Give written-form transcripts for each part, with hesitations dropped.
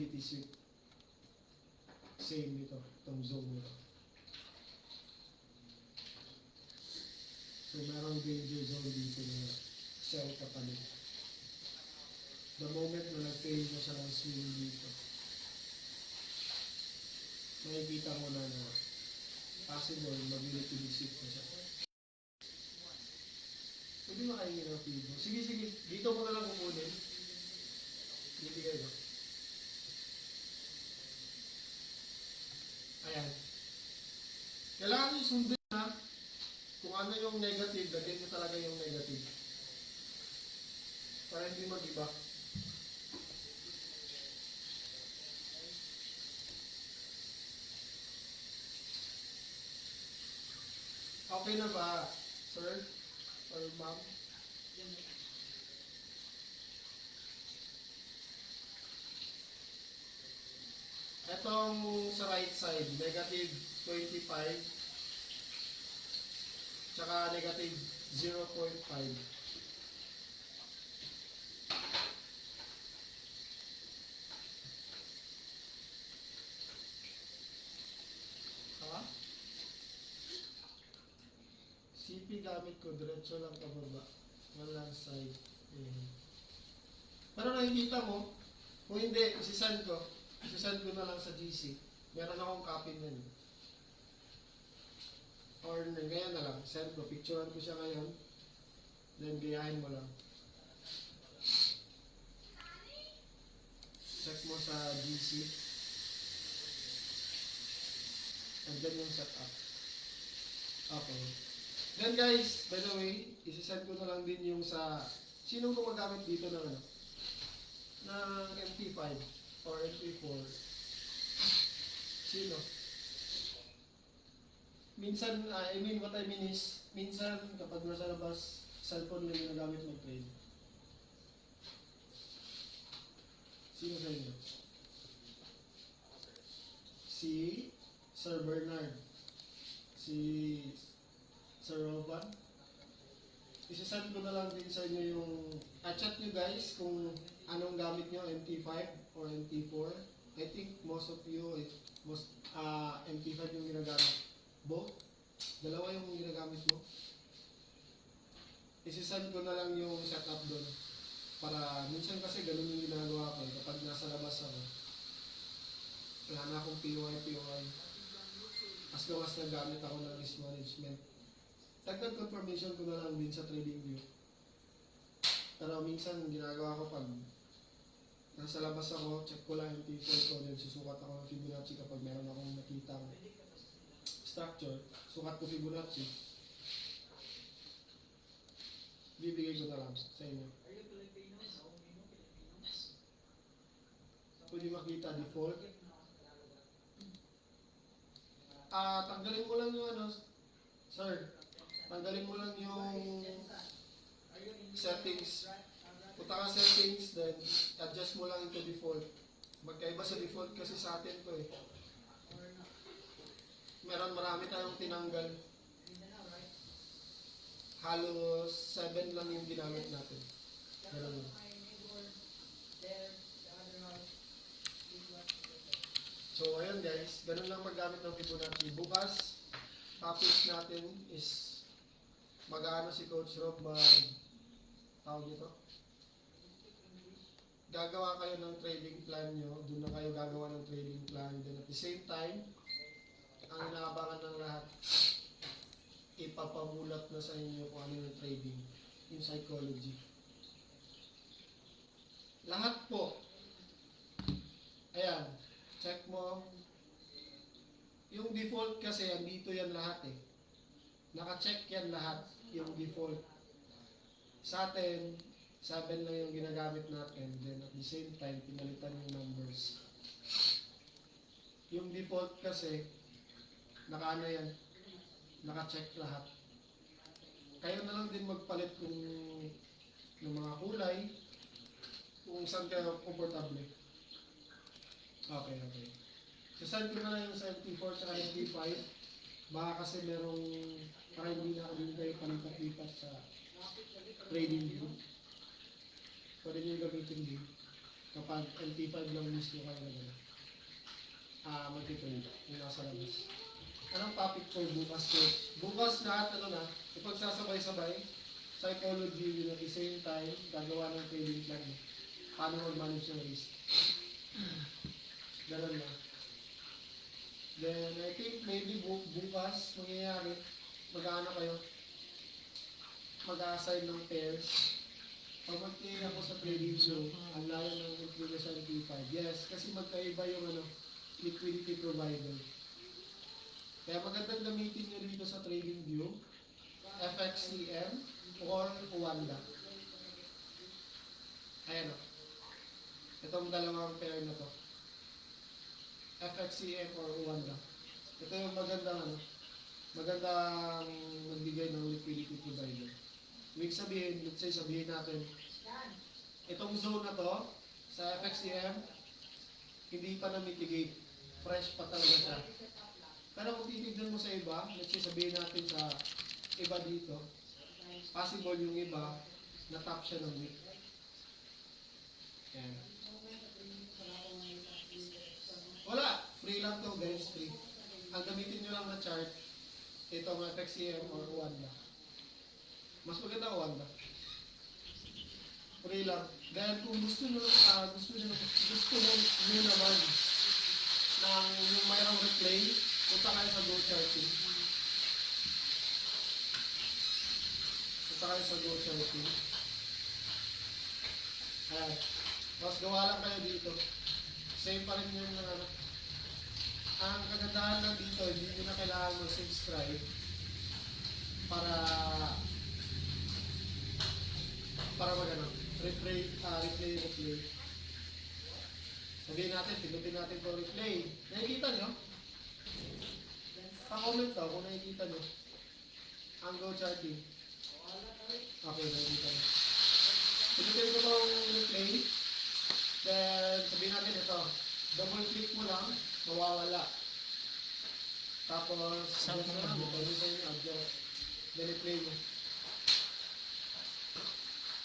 stability sweep. Same dito, itong zone nito. So, merong danger zone dito na sell kapalit. The moment na nag-fail mo siya ng swing dito, makikita mo na possible mag-liquidity sweep na siya. Hindi makaingin ng pibo. Sige, dito mo na lang kukunin. Bibigay mo. Ayan. Kailangan nyo sundin na kung ano yung negative, lagyan nyo talaga yung negative. Para hindi mag-iba. Okay na ba, sir? Or ma'am? Etong sa right side, negative 25 tsaka negative 0.5. Ha? CP gamit ko, diretso lang pababa. Walang side. Pero nakikita mo, kung hindi, isisend ko na lang sa GC. Meron akong copy nun. Or ngayon na lang, send ko, picturean ko siya ngayon. Then gayahin mo lang. Check mo sa GC. And then yung setup. Okay. Then guys, by the way, isisend ko na lang din yung sa sinong gumagamit dito ng MP5 or MP4. Sino? Minsan, what I mean is, minsan kapag nasa labas, cellphone lang yung nagamit mag-trade. Sino sa inyo? Si Sir Bernard. Si Sir Rovan. Isasend ko na lang din sa inyo yung chat nyo guys kung anong gamit nyo, MP5 or MP4. I think most of you, MP5 yung ginagamit. Both? Dalawa yung ginagamit mo? Isasend ko na lang yung setup doon. Para minsan kasi ganun yung ginagawa ko. Kapag nasa labas ako, wala na akong POI. As long as nagamit ako ng risk management. Dagdag confirmation ko na lang din sa TradingView. Pero minsan ginagawa ko pag nasa labas ako, check ko lang yung T4 ko, then susukat ako ng Fibonacci kapag meron akong nakitang structure, sukat ko Fibonacci. Bibigay ko na lang sa inyo. Pwede makita default. Tanggalin mo lang yung sir, tanggalin mo lang yung settings. Punta ka settings, then adjust mo lang into default. Magkaiba sa default kasi sa atin to eh. Marami tayong tinanggal. Halos 7 lang yung ginamit natin. Meron lang. So ayun guys, ganun lang paggamit ng Fibonacci. Bukas, topic natin is mag-aano si Coach Rob tawag dito? Gagawa kayo ng trading plan nyo, doon na kayo gagawa ng trading plan. Then at the same time, ang inaabangan ng lahat, ipapamulat na sa inyo kung ano yung trading, yung psychology. Lahat po, ayan, check mo. Yung default kasi, andito yan lahat eh. Naka-check yan lahat, yung default. Sa atin, 7 lang yung ginagamit natin. Then at the same time, pinalitan yung numbers. Yung default kasi, naka-ano yan, naka-check lahat. Kayo na lang din magpalit kung ng mga kulay, kung saan kayo komportable. Okay. So, saan ko na lang yung sa MP4 at MP5. Baka kasi merong, para hindi na din kayo palipat-lipat sa TradingView. Pwede nyo gamitin din. kapag MT5 lang mismo kayo na gano'n. Magtitulog yung nasa labas. Anong topic for bukas ko? Bukas lahat ipagsasabay-sabay, psychology will at the same time, gagawa ng trading plan. Paano mag-manage ng risk. Ganun na. Then, I think maybe bukas, mangyayari, mag-ano kayo, mag-assign ng pairs. Pag mag-trade ako sa trading flow, ang layo ng implication T5. Yes, kasi magkaiba yung liquidity provider. Kaya magandang gamitin nyo dito sa trading view, FXCM or Wanda. Ayan o. Itong dalawang pair na to. FXCM or Wanda. Ito yung magandang magbigay ng liquidity provider. Ibig sabihin, let's say sabihin natin, itong zone na to, sa FXCM, hindi pa na-mitigate. Fresh pa talaga siya. Pero kung titignan mo sa iba, let's say sabihin natin sa iba dito, possible yung iba, na-top siya ng week. Yan. Wala. Free lang to guys. Free. Ang gamitin nyo lang na chart, itong FXCM or Wanda. Mas maganda ang Wanda. Free lang. Dahil kung gusto nyo naman ng yung mayroong replay, punta kayo sa Go Charting. Ayan. Tapos gawa lang kayo dito. Same pa rin yung Ang kagandahan lang dito, hindi nyo na kailangan mag-subscribe para replay. Sabihin natin, pinutin natin ito replay. Nakikita nyo? Pa-comment daw kung nakikita nyo. Ang Go Charting. Okay, nakikita nyo. Pinutin ko itong replay. Then, sabihin natin ito. Double click mo lang, mawawala. Tapos, sabi mo lang, adjust. Then, replay mo.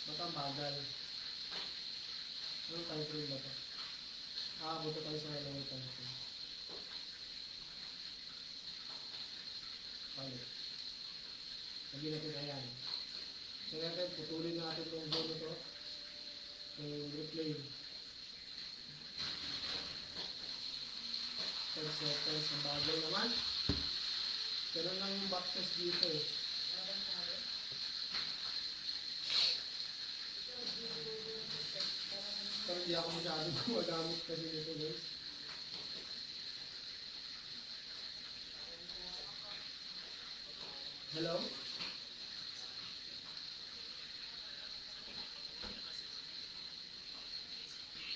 Ba't ang bagal? Anong time frame ba ito? Buto tayo sa lower time frame. Palit. Sabihin natin ayan. So natin, putulin natin itong zone ito. Yung replay. 10 seconds. Ang bagal naman. Ganun lang yung backtest dito eh. Pero hindi ako masyado gumagamit kasi nito guys. Hello?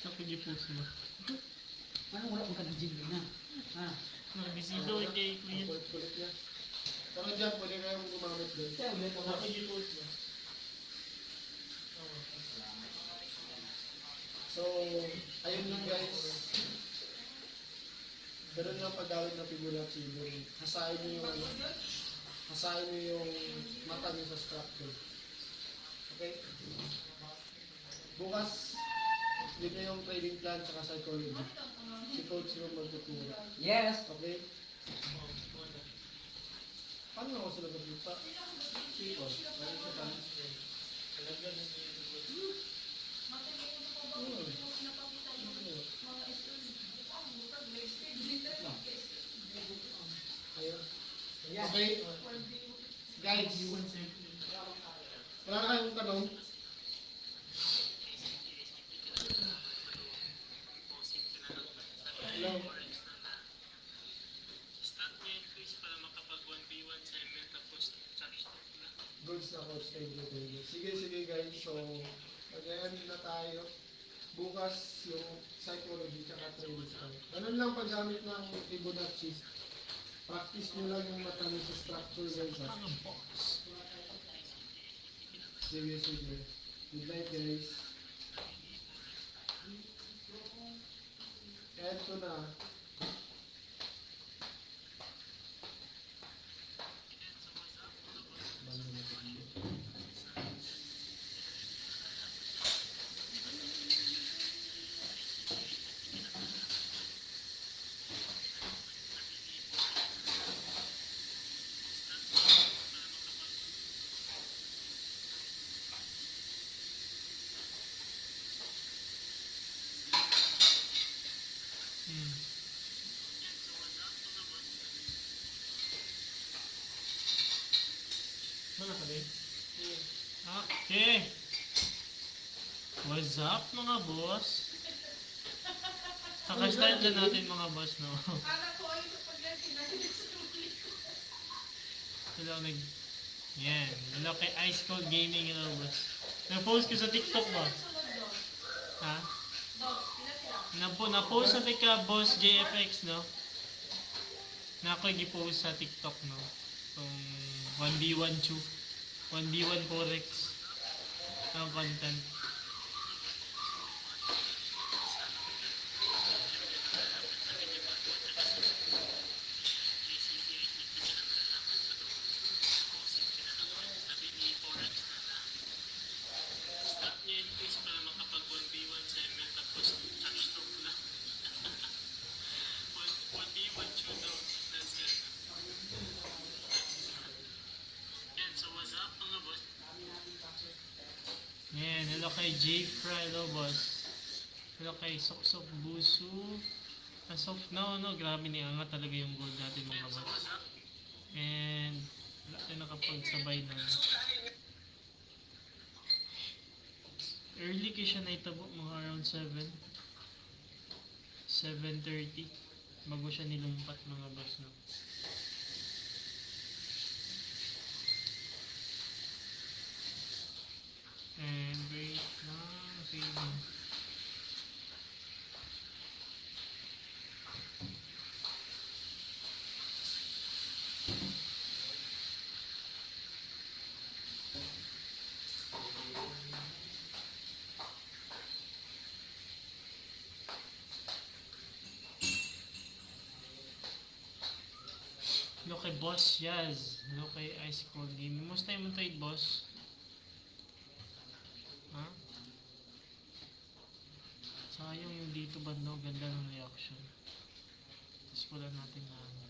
Tapos yung post mo. Ano wala kong kanang na? Nagbisido kay Ang Queen. kulit niya. Pero dyan, pwede kayong gumamit doon. Kaya ulit ako. Tapos yung post mo. So, ayun lang guys. Ganun lang paggamit ng Fibonacci. Hasain nyo yung mata nyo sa structure. Okay? Bukas, dito yung trading plan sa psychology. Si coach yung magtuturo. Yes. Okay? Paano ako sila magtuturo? Siko. Ano siya pa? Ayun. Okay? Guys, wala na kayong tanong? Hello? Start mo yung quiz para makapag 1v1 sa email tapos charge na. Goods na coach. Thank you. Sige guys. So, mag-end na tayo. Bukas yung psychology tsaka trading style. Ganun lang paggamit ng Fibonacci. Practice nyo lang yung mata nyo sa structure guys. Ha? Sige. Good night guys. Eto na. Okay. What's up mga boss? Saka-start na natin mga boss, no? Hello, Yan. Hello kay Ice Cold Gaming, hello boss. Na-post ko sa TikTok mo. Ha? Na-post sa ka boss JFX, no? Na ako i-post sa TikTok, no? Itong 1v1 chu. 1v1 forex. Ang content. Yan, hello kay J. Fry, hello boss. Hello kay Soksok Busu. No, grabe ni angat talaga yung gold natin mga boss. And, wala tayo nakapagsabay na. Early kayo siya naitabo, mga around 7. 7:30. Bago siya nilumpat mga boss, no? And wait lang, okay lang. Hello kay Boss Yaz. Hello kay Ice Cold Gaming. Musta yung trade, boss? Ha? Sayang yung dito bando. Ganda ng reaction. Tapos wala natin na ano.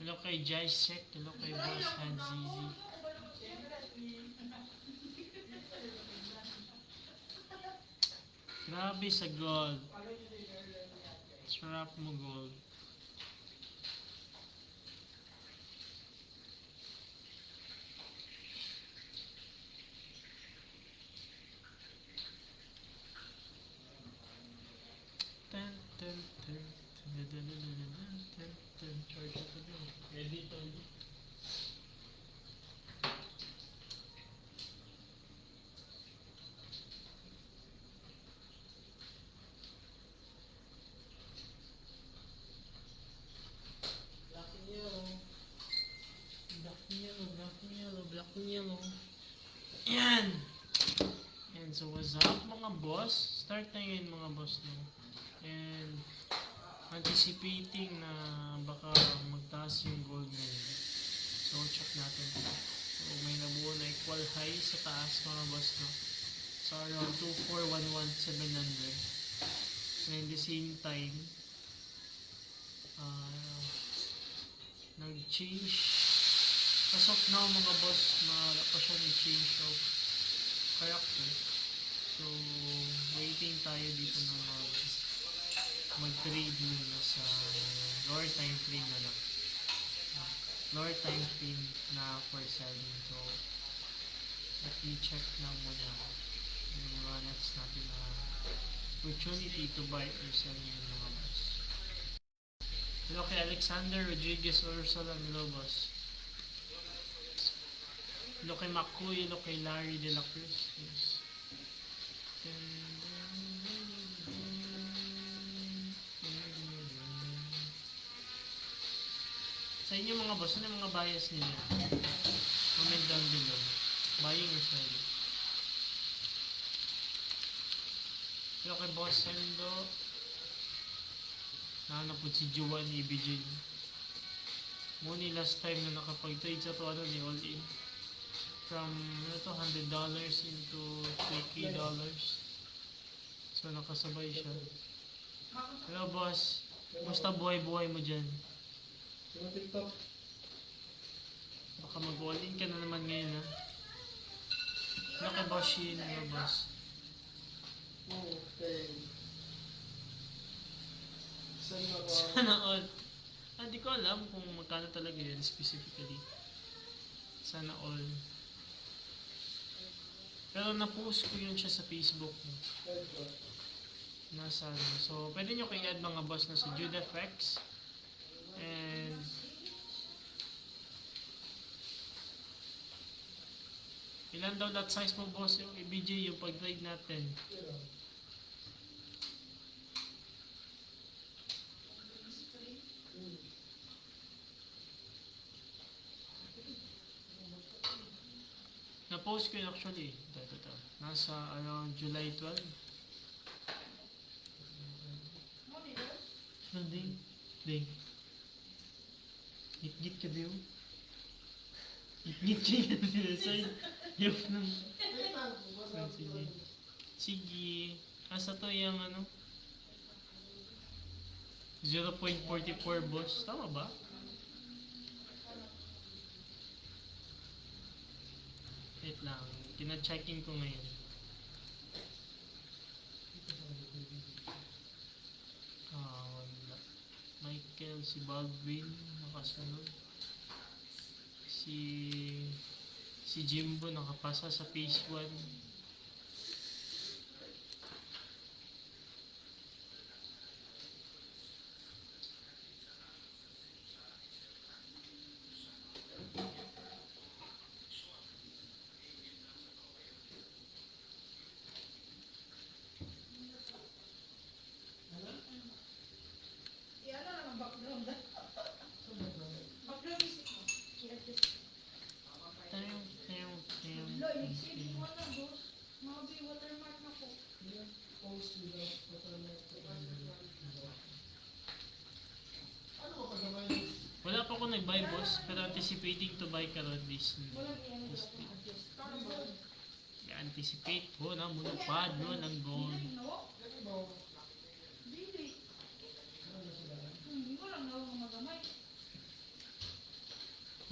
Hello kay Jaisek. Hello kay Boss Hanzizi. Grabe sa gold. Sarap mo gold. Charge ito din. Edit ulit. Black and yellow. Yan! And so what's up mga boss? Start na yun mga boss, no? And anticipating na baka magtaas yung gold ngayon. So check natin. So may nabuo na equal high sa taas mga boss, no? So around 2411,700. And at the same time, nag-change. As of now mga boss, wala pa siya nag-change of character. So waiting tayo dito na mag-trade muna sa lower time frame na lang. Lower time frame na for selling. So let me check lang muna yung mga next natin na opportunity to buy or sell yun mga boss. Hello kay Alexander Rodriguez Ursula, hello boss. Hello kay Makoy, hello kay Larry De La Cruz. Yes. Sa inyo mga boss, ano yung mga bias ninyo? Comment down below. Buying or selling? Hello kay Boss Sendo. Nahanapod si Juan EBJ. Muni last time na nakapag-trade sa to ano ni All In. From $100 into $20. So nakasabay siya. Hello boss. Musta buhay-buhay mo dyan? Sa TikTok. Baka mag-all in ka na naman ngayon ha. Hello kay Boss Shin. Hello boss. Okay. Sana all. Di ko alam kung magkano talaga yun specifically. Sana all. Pero na-post ko yun siya sa Facebook mo. Nasa ano. So, pwede nyo kayo add mga boss na si JudFX. And ilan daw lot size mo boss yung BJ yung pag-trade natin? Na-post ko yun actually. Ito. Nasa around July 12. Ano ding? Ding. Git-git ka daw. Git-git ka daw. Sa'yo. Yung nang... Sige. Sige. Asa to yung ano? 0.44 boss. Tama ba? Wait lang. Kina-checking ko ngayon. Wala. Michael, si Baldwin, nakasunod. Si Jimbo nakapasa sa phase 1. Wala pa ako nag-buy boss, pero anticipating to buy karon this week. Anticipate ko na muna pad no ng gold.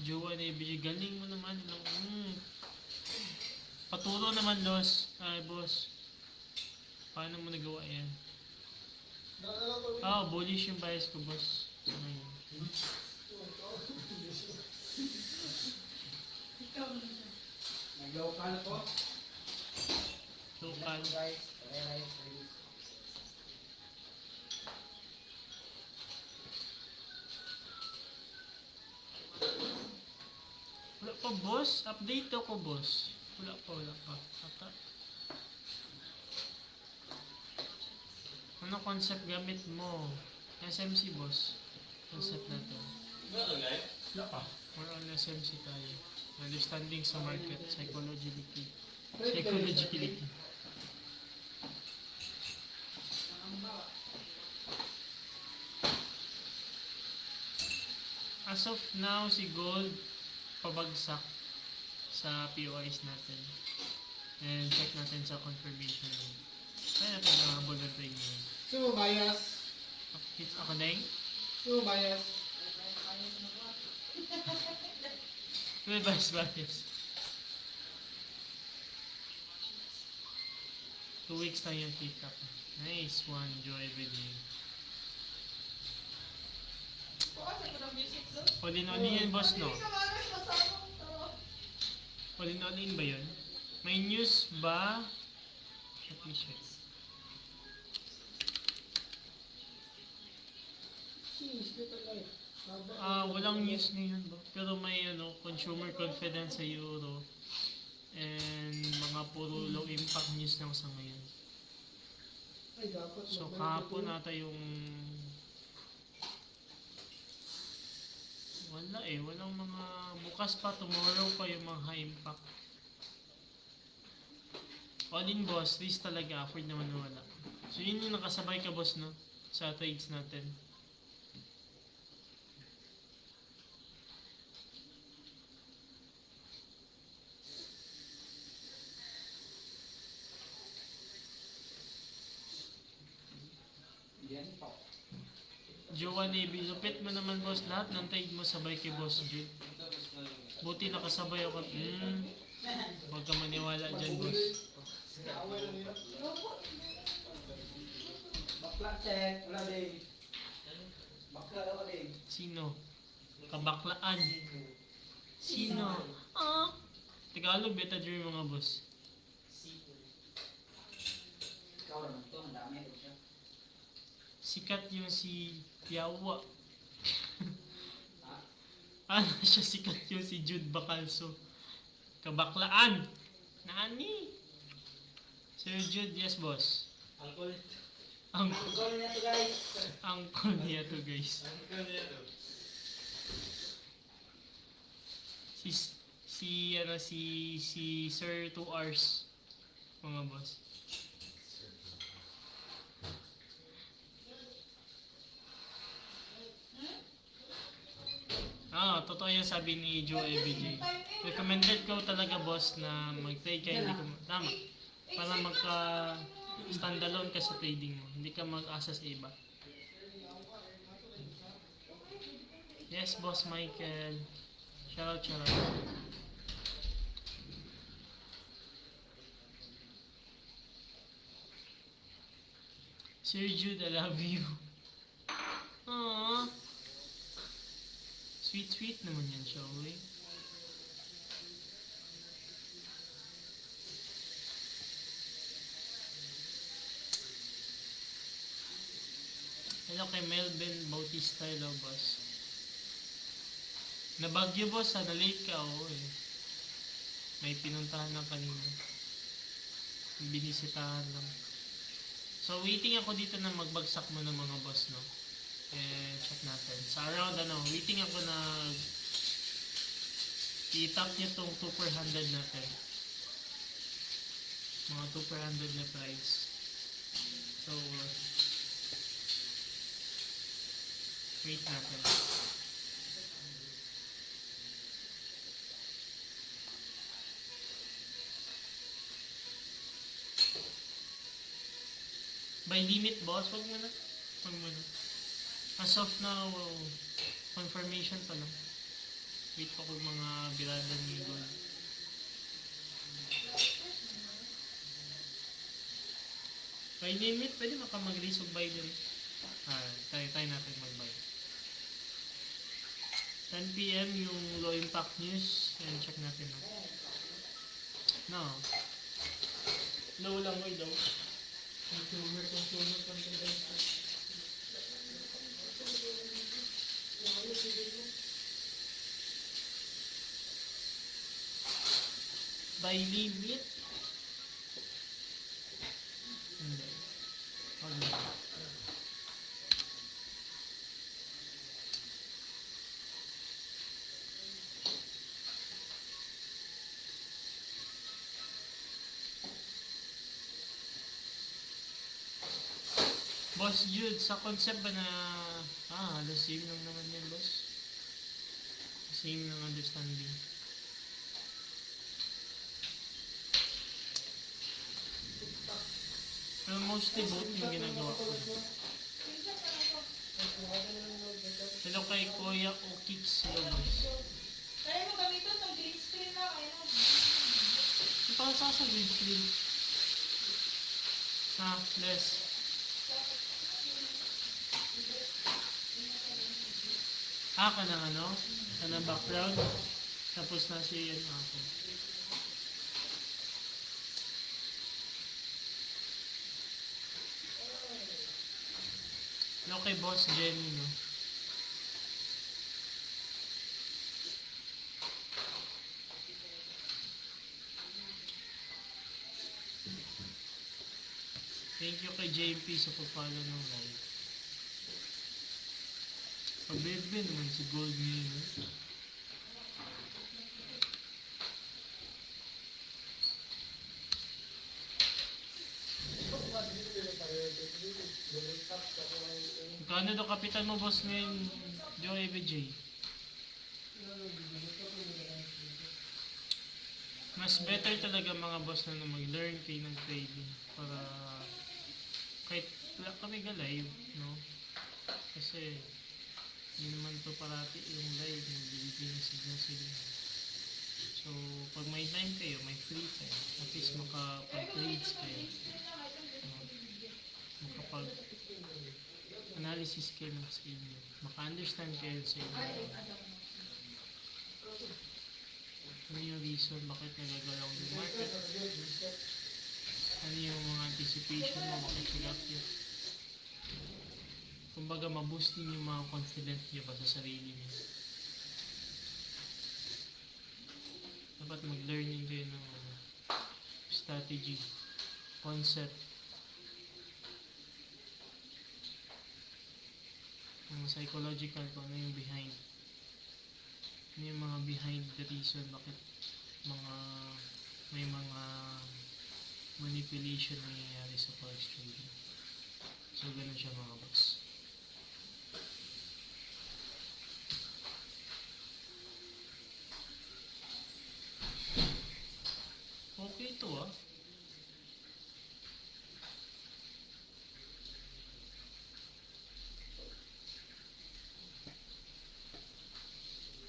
Jowa na ibigay, galing mo naman. Paturo naman boss. Ay boss. Paano mo nagawa yan? Bullish yung bias ko boss. Sa ngayon. Nag-local po. Local. Wala pa boss. Update ako boss. Wala pa. Ata. Ano concept gamit mo? SMC boss. Concept na to. Wala pa. More on SMC tayo. Understanding sa market, psychologically. Psychologically. As of now, si Gold pabagsak sa POIs natin. And check natin sa confirmation. Kaya natin nakahabol ng trade ngayon. Sumo bias. Hits ako ding. Sumo bias. May bias. 2 weeks na yung kita ko. Nice one, Joy everyday. All-in yun, boss, no? All-in ba yun? May news ba? Let me check. Walang news ngayon ba? Pero may consumer confidence sa euro. And mga puro low impact news lang sa ngayon. So kahapon nata yung walang mga bukas pa, tomorrow pa yung mga high impact. All in boss, this talaga afford naman wala. So yun yung nakasabay ka boss no sa trades natin. Jowa Navy, lupit mo naman boss lahat ng trade mo sabay kay Boss Jude. Buti nakasabay ako. Huwag ka maniwala dyan boss. Bakla check. Wala din. Bakla daw kalig. Sino? Kabaklaan. Sino? Ah! Tagalog, beta dream mga boss. Ikaw naman to, ang dami ko siya. Sikat yung si Yawa. Ha? Ano siya sikat yung si Jude Bacalso. Kabaklaan! Nani? Sir Jude, yes boss. Ang kulit. Ang Ang niya to guys. angkol niya to guys. Ang kulit to. Si Sir 2 hours mga boss. Totoo yung sabi ni Joe ABJ. Recommended ko talaga boss na mag-trade ka, hindi ko tama. Para magka standalone ka sa trading mo, hindi ka mag-asa sa iba. Yes, boss Michael. Shoutout, shoutout. Sir Jude, I love you. Aww. Sweet naman yan siya, uy. Hello kay Melvin Bautista, hello boss. Nabagyo boss, na-late ka, oo eh. May pinuntahan lang kanina. Binisitahan lang. So waiting ako dito na magbagsak mo ng mga boss, no? Check natin. Sa around waiting ako na i-tap niya tong 2 per 100 natin. Mga 2 per 100 na price. So, wait natin. By limit boss, wag mo na. As of now, confirmation pa lang. Wait ko kung mga birada ni Gold. By limit, pwede makamag-release of buy din. Try natin mag-buy. 10 PM yung low impact news. Yan, check natin na. No. Low lang mo daw. Consumer. By limit? Hindi. Boss Jude, sa concept ba na halos same lang naman yan boss. Same lang understanding. Pero mostly both yung ginagawa ko. Hello kay Kuya Okix, hello boss. Kaya mo gamito itong green screen lang, ayun. Ano pa sa green screen? Less. Ka ng ka ng background. Tapos na siya yan ako. Hello kay Boss Jenny, no? Thank you kay JP sa pagpalo ng live. Pabebe naman si Gold ngayon, no? Kano daw kapitan mo boss ngayon, Joe ABJ? Mas better talaga mga boss na mag-learn kayo ng trading para kahit wala kami live, no? Kasi hindi naman to parati yung live, nagbibigay ng signal sila. So, pag may time kayo, may free time, at least makapag-trades kayo. Makapag analysis kayo ng sa inyo. Maka-understand kayo sa inyo. Ano yung reason bakit nagagalaw yung market? Ano yung mga anticipation mo bakit nag-update? Kumbaga, ma-boost din yung mga confident nyo ba sa sarili nyo. Dapat mag-learning kayo ng strategy, concept, mga psychological kung ano yung behind. Ano yung mga behind the reason bakit may mga manipulation na nangyayari sa forex trading. So, ganun siya mga boss. Okay to ah.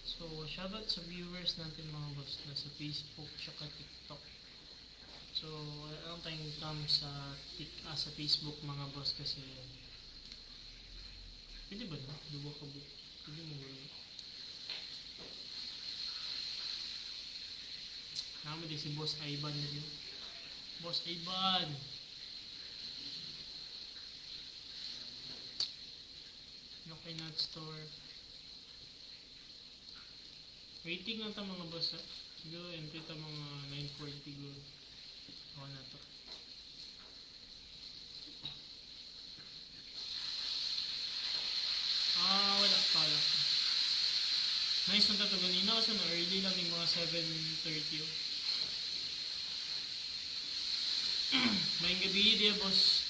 So, shoutout sa viewers natin mga boss na sa Facebook tsaka TikTok. So, anong tayong come sa Facebook mga boss kasi pwede ba na? Duwa ka ba? Pwede mo ba? Nakama din si Boss Ivan na rin. Boss Ivan! Okay, not store. Waiting lang ta mga boss ha. Siguro entry ta mga 9:40 go. Ako na to. Wala pala. Nice na to ganina kasi na early lang yung mga 7:30 oh. Maayong gabi dia boss.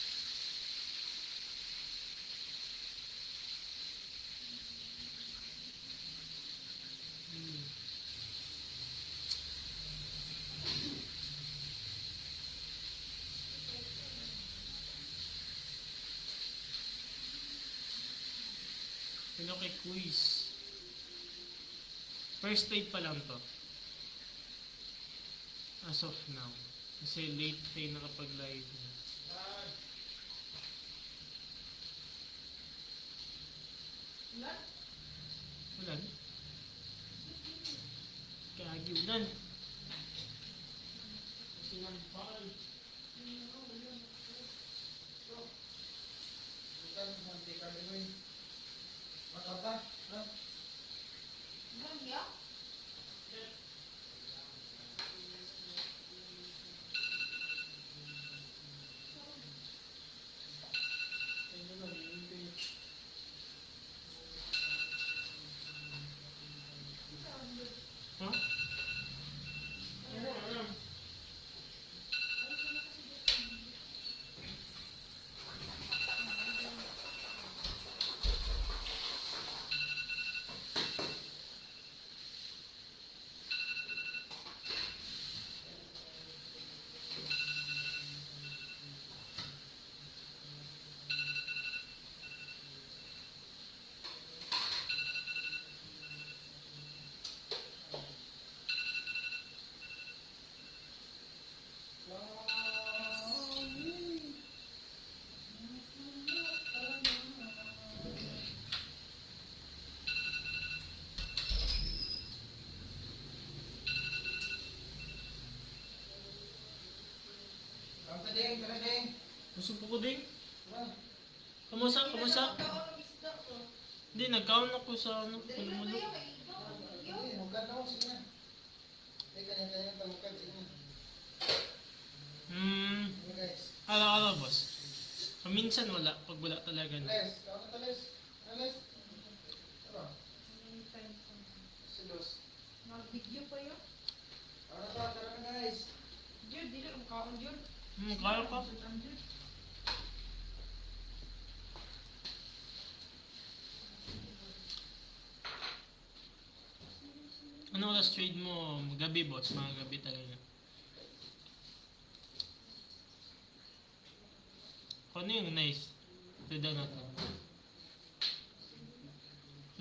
Hello kay quiz. First trade pa lang to. As of now. Kasi late tayo nakapag-live. Ulan? Kagi ulan. Sinampal. Huh? Gusto po ko din? Kamusta? Kamusta? Hindi, nag-count ako sa ano, pulumulo. Ala-ala boss. Paminsan wala, pag wala talaga na. Mag-video pa yun. Jud, dili ang kaon Jud. Kaya pa. Ano oras trade mo? Gabi boss, mga gabi talaga. Ano yung nice? Tada natin.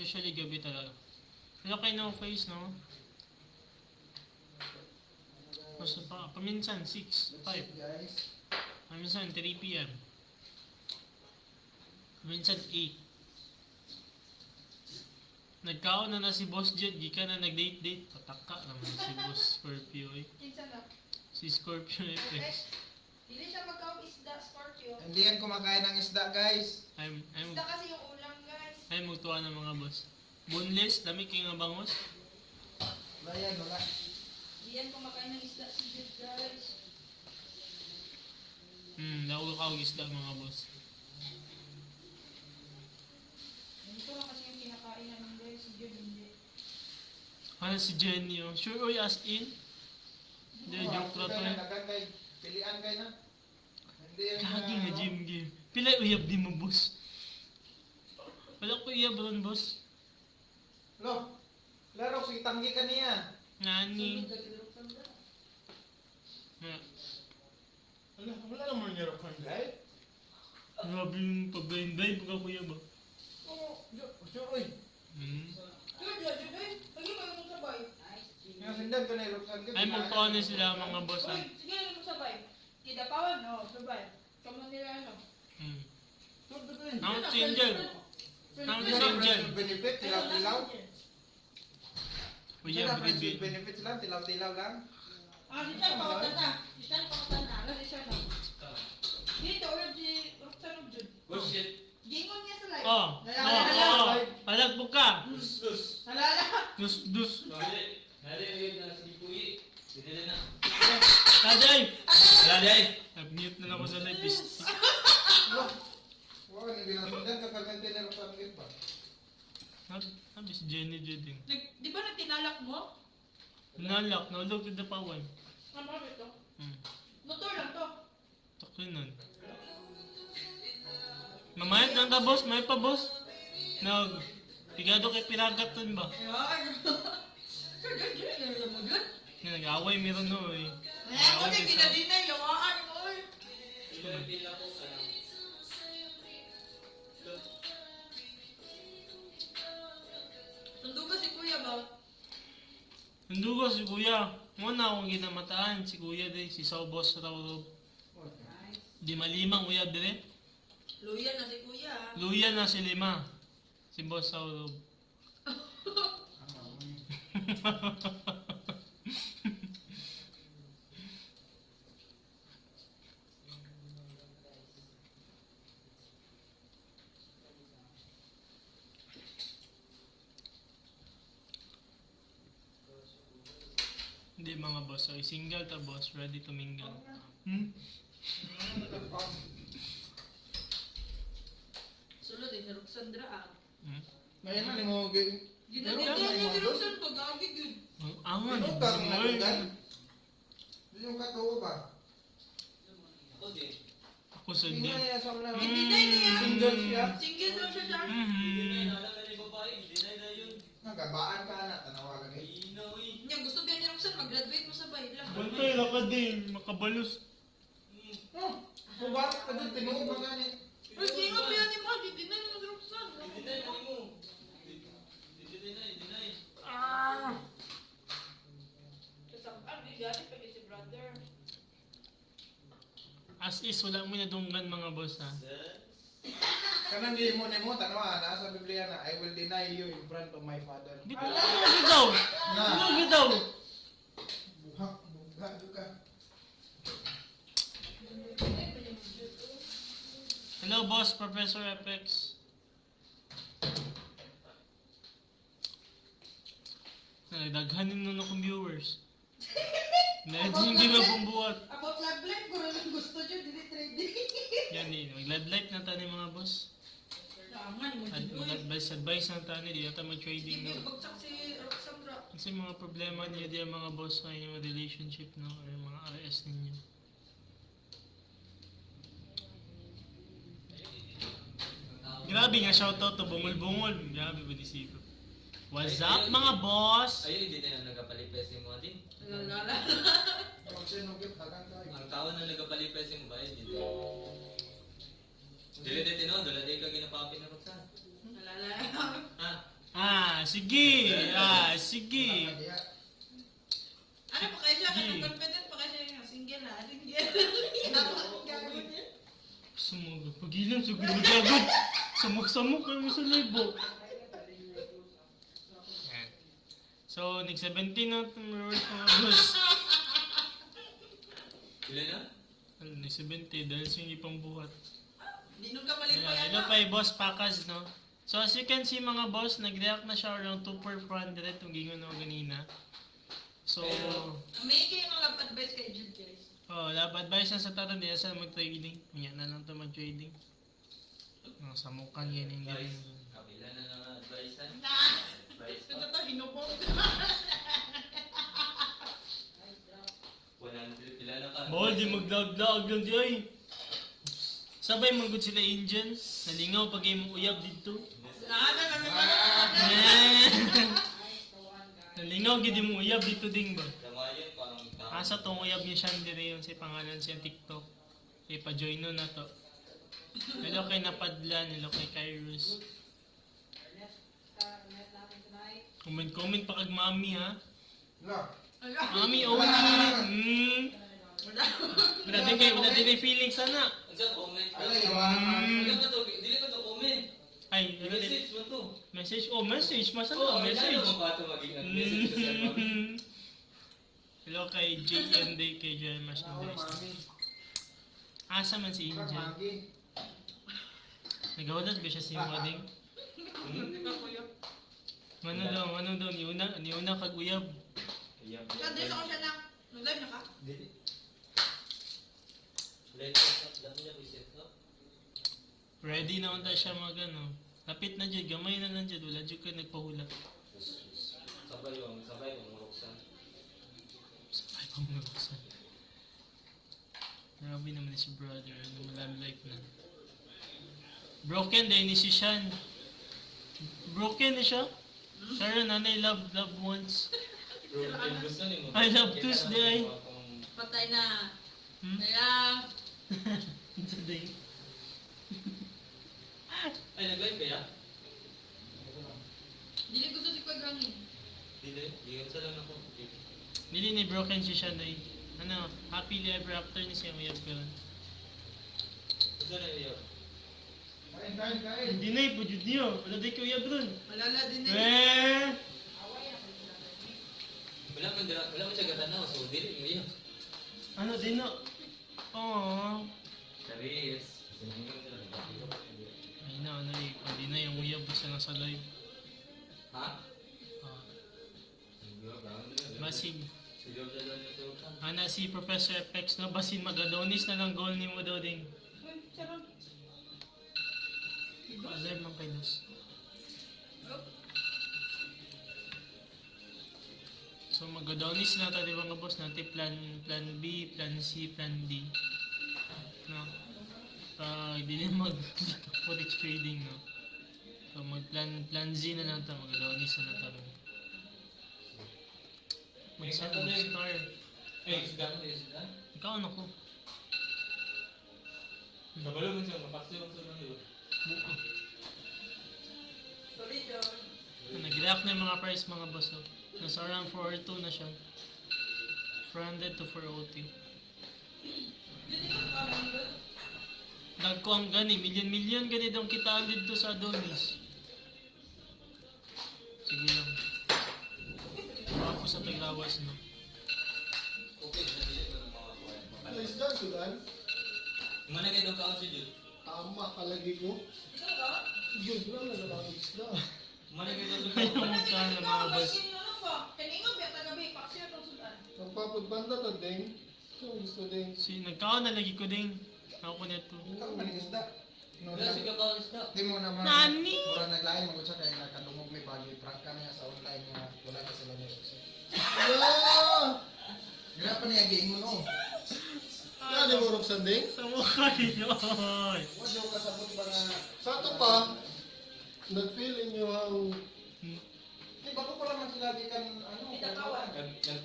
Usually gabi talaga. Wala kayo ng face, no? Basta pa, paminsan 6, 5. Paminsan 3 PM. Minsan 8. Nagkaon na si Boss Jet, di ka na nag-date-date. Pataka naman si Boss Scorpio eh. Kinsa na. Si Scorpio FX. Dili siya magkaong isda, Scorpio. Hindi yan kumakain ng isda, guys. Isda kasi yung ulam, guys. Ay magtuwa ng mga boss. Boneless, dami kayo nga bangos. Wala yan, wala. Di yan kumakain ng isda si Jude, guys. Nakuha ka og isda mga boss. Ito lang kasi yung kinakain namin, guys. Si Jude, hindi. Ano si Jenny oh. Sure oy as in? Hindi, joke lang to eh. Nagan kay, pilian kay na. Hindi yan Kagi nga gym gear. Pila uyab di mo boss. Wala ko uyab ron boss. Lo, laro, sige tanggi ka niya. Nani. Wala naman niya rin kang guy. Grabe yung pag-blind pagka kuya ba? Oo. Sure, oy. Jude, Jude. Lagi mo yung sabay. Nga sindan ka na yung ruksan. Ay magtuwa na sila mga boss ah. Uy, sige yung sabay. Kidapawan, no, sabay. Kamu nila, ano. Ang si Angel. Ang si Angel. Benefit, tilaw-tilaw. Uyab Friends with ribi. benefits lang, tilaw-tilaw lang. Ah, si Chan, pakatan na. Si Chan, pakatan na. Alam si Chan, no. Dito, ulit si Roxanne of Jude. Bullshit. Gingon niya sa live. Oh. Oh. Alagbog ka. Halala. Dus. Hari na si Puyi. Sila na. Taday. Laday. Nag-mute na lang ako sa live. Piste. Wala, hindi na sindan ka kagante na ruksan ba? Sabi si Jenny Juding. Di ba nagtinalak mo? Nalak. Nalog to the pawan. Ano ba ito? Hmm. Motor lang to. Takto nun. Mamayat lang ka boss. May pa boss. Nag. Pigado kay piragat nun ba? Ayan. Sir, ganyan na mo dyan. Nag-away meron no eh. Ayan, kasi kinadinay, yawaan mo eh. Sundo ba si Kuya ba? Nandugo si kuya. Muna akong ginamataan. Si kuya din. Si Saubos raw. Di malimang uyab din. Luya na si Kuya. Luya na si lima. Si Boss Saurov. Hindi mga boss. Okay, single ta boss. Ready to mingle. Sulod eh, si Roxandra ah. Ngayon na, mo Ginagyan niya si Roxanne pag agig yun. Ang angan. Tinutang na Ay, lugan. Yung katuo ba? Ako din. Ako sa Hindi di. na niya sa mga Hindi niya. single siya. Single daw siya dyan. Alam na ni babae. Dinay na yun. Nagabaan ka na, tanawagan eh. Inaw eh. Niya, gusto din ni Roxanne mag-graduate mo sa bahay lang. Bantay lang ka din. Makabalos. Kung bakit ka doon, tinuod mo ganit. Ay, singa pa yan ni Maggie. Di na naman si Roxanne. Dinay na mo. Dinay. Kasabaan, di gani pa si brother. As is, wala mo nadunggan mga boss ha. Kanang di mo tanawa, nasa Biblia na, I will deny you in front of my father. Di ba? Ano daw? Ano daw? Buhak, buhak juga. Hello boss, Professor FX. Daghanin nun akong viewers. Medyo hindi mapumbuhat. About love life, kung lang gusto nyo, dili trading. Yan din, mag-ladlight na tayo mga boss. Tangan mo dito eh. Mag-advise na tayo, di natin mag-trading Hindi no. bagsak si Roxandra. Kasi mga problema niyo di ang mga boss sa inyong relationship no, or yung mga RS ninyo. Grabe nga, shoutout to Bungol-Bungol. Grabe ba di sito? What's up mga boss? Ayun, hindi na nagapalipes yung mga din. Lalala. Kung sinugit, tagang tayo. Ang tao na nagapalipes yung bahay dito. Dili dito no, dala di ka ginapapi na Roxanne. Lalala. Ha? Sige. Sige. Ano pa kayo siya? Anong confident pa kayo siya? Single na. Single. Gago niya. Sumugo. Pagilan, sugod magagod. Samok-samok kayo mo sa libo. Yan. So, nag-17 na itong rewards mga boss. Ilan na? Ano, nag-70 dahil sa hindi pang buhat. Di nung kapalit pa Ayan, yan. ito pa yung boss package, no? So, as you can see mga boss, nag-react na siya around 2 per 400 itong gingon na ganina. So, May kayo ng lab advice kay Jude, guys. oh, lab advice na sa taran nila sa mag-trading. Ganyan na lang ito mag-trading. Oh, samukan yan yung Guys, ganyan. kabila na ng advice ha? Na! Advice Ito pa. to, hinupong. 100 pila na ka. Bawal di magdag-dag lang di ay. Sabay manggod sila Indian. Nalingaw pag mo uyab dito. Nana, namin pa Nalingaw gid mo uyab dito ding ba. Damayan, parang Asa tong uyab ni Sean dire yun si pangalan siya TikTok. Pa-join no na to. Hello kay Napadlan, hello kay Kairos. Comment pa kag mami ha. Wala. Mami oh. Wala din feeling sana. Ang sa comment ka. Alay, yawan. Dili ka to, dili ka to comment. Ay, ano din? Message mo to. Message. Oh, message. Masama Oo, message. mo ba ito maging message ko sa mami? Hello kay JM Day, kay Joel Mas Oo, mami. Asa man si Kag Angel? magi. Nagawalat ba siya si Mading? Ano daw, niuna kag uyab. Kasi ako siya na. Nag-live na ka? Dili. Let's up, dami niya reset up. Ready na unta siya mag ano. Lapit na dyan, gamay na lang dyan. Wala dyan ka nagpahula. Sabay yung Roxanne. Sabay pa mga buksan. Grabe naman ni si brother. Malam life na. Broken din ni si Sean. Broken na siya. Sharon, nanay love once. I love Tuesday. Patay na. Hmm? Kaya, Today. Ay, nag-live kaya? dili ko to si Kuya Gangin. Dili, yun sa lang ako. Nili ni broken si Sean ay. Ano, happily ever after ni siya uyab ko. Saan na yun? Kain. Hindi na po jud niyo. Wala di ko uyab ron. Malala din eh. Wala man siya gatanaw, so dili mo yun. Ano din no? Oh. Charis. Ay na, ano eh. Hindi na yung uyab basta nasa live. Ha? Ah. Basin. Basig. Siguro na lang ito. Ana si Professor FX no, basin magadonis na lang goal ni mo daw ding. Uy, sarap. Live lang kay Dos. So magadonis na tayo mga boss natin plan B, plan C, plan D. No. Hindi na mag forex trading no. So plan Z na lang tayo, magadonis na lang tayo. Mag-set Ano yun? star. Eh, sila ko, sila. Ikaw ano ko? Kabalo mo siya, mapaksin mo sa mga Buka. Sorry, John. Nag-react na yung mga price mga boss. Oh. Nasa around 402 na siya. 400 to 402. Dili ko parang yun. Nagko ang gani, million gani daw kitaan dito sa Adonis. Sige lang. Ako sa Taglawas no. okay, dili ko ng mga kuwan. Ano isda, Sudan? Mana kayo daw kaon si Jude? Tama, kalagi ko. Ikaw ka? Yun lang na lang isda. Mana kayo daw Ay, sa mukha na mga boss. Kaningo ba tagabi? Paksiyo itong sudan. Nagpapagbanda to, Deng. So, gusto, Deng. Si nagkaon na lagi ko ding. Ako nito. Ikaw man isda. Wala siya kaon isda. Di mo naman. Nani? Mura naglain mo siya kaya nakadungog may bagay. Prank ka niya sa online nga. Wala ka sila niya. Yeah! Grabe pa niya giingon oh. Yan, di mo ruksan, Deng? Sa mukha niyo. Wala yung kasabot ba nga. Sa ito pa, nag-feeling nyo ang... Di ba ko pala man sila di kan ano. Itakawan.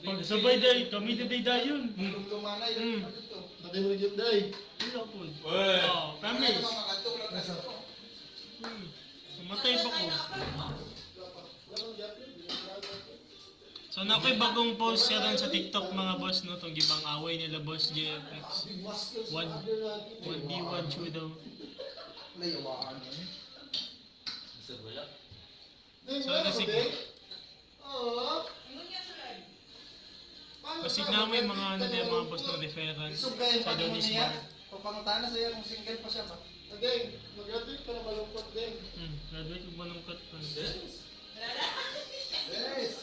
Pag sabay day, kami din day dayon. Lumanay. Hmm. Ano to? Dati mo nag-give day. Wala po. Uy! Oh, Kami promise. mga makatong lang kasi to. Sumatay pa ko. Walang yapin, di mo ginagawa. So na ako'y bagong post siya rin sa TikTok mga boss no, itong gibang away nila boss JFX. Big muscles One- sa other natin. 1v1 daw. Layawaan. So, wala. Ding, So, wala ko, nasig- Ding. Oo. Ingon niya sa live. Kasi na may mga ano din, mga boss ng reference Isugayin sa pa mo Donis niya. Mart. Papangutaan na sa'yo kung single pa siya ba? Ding, mag-graduate ka na malungkot, Ding. Graduate ko ba ng cut pa? Yes. Yes!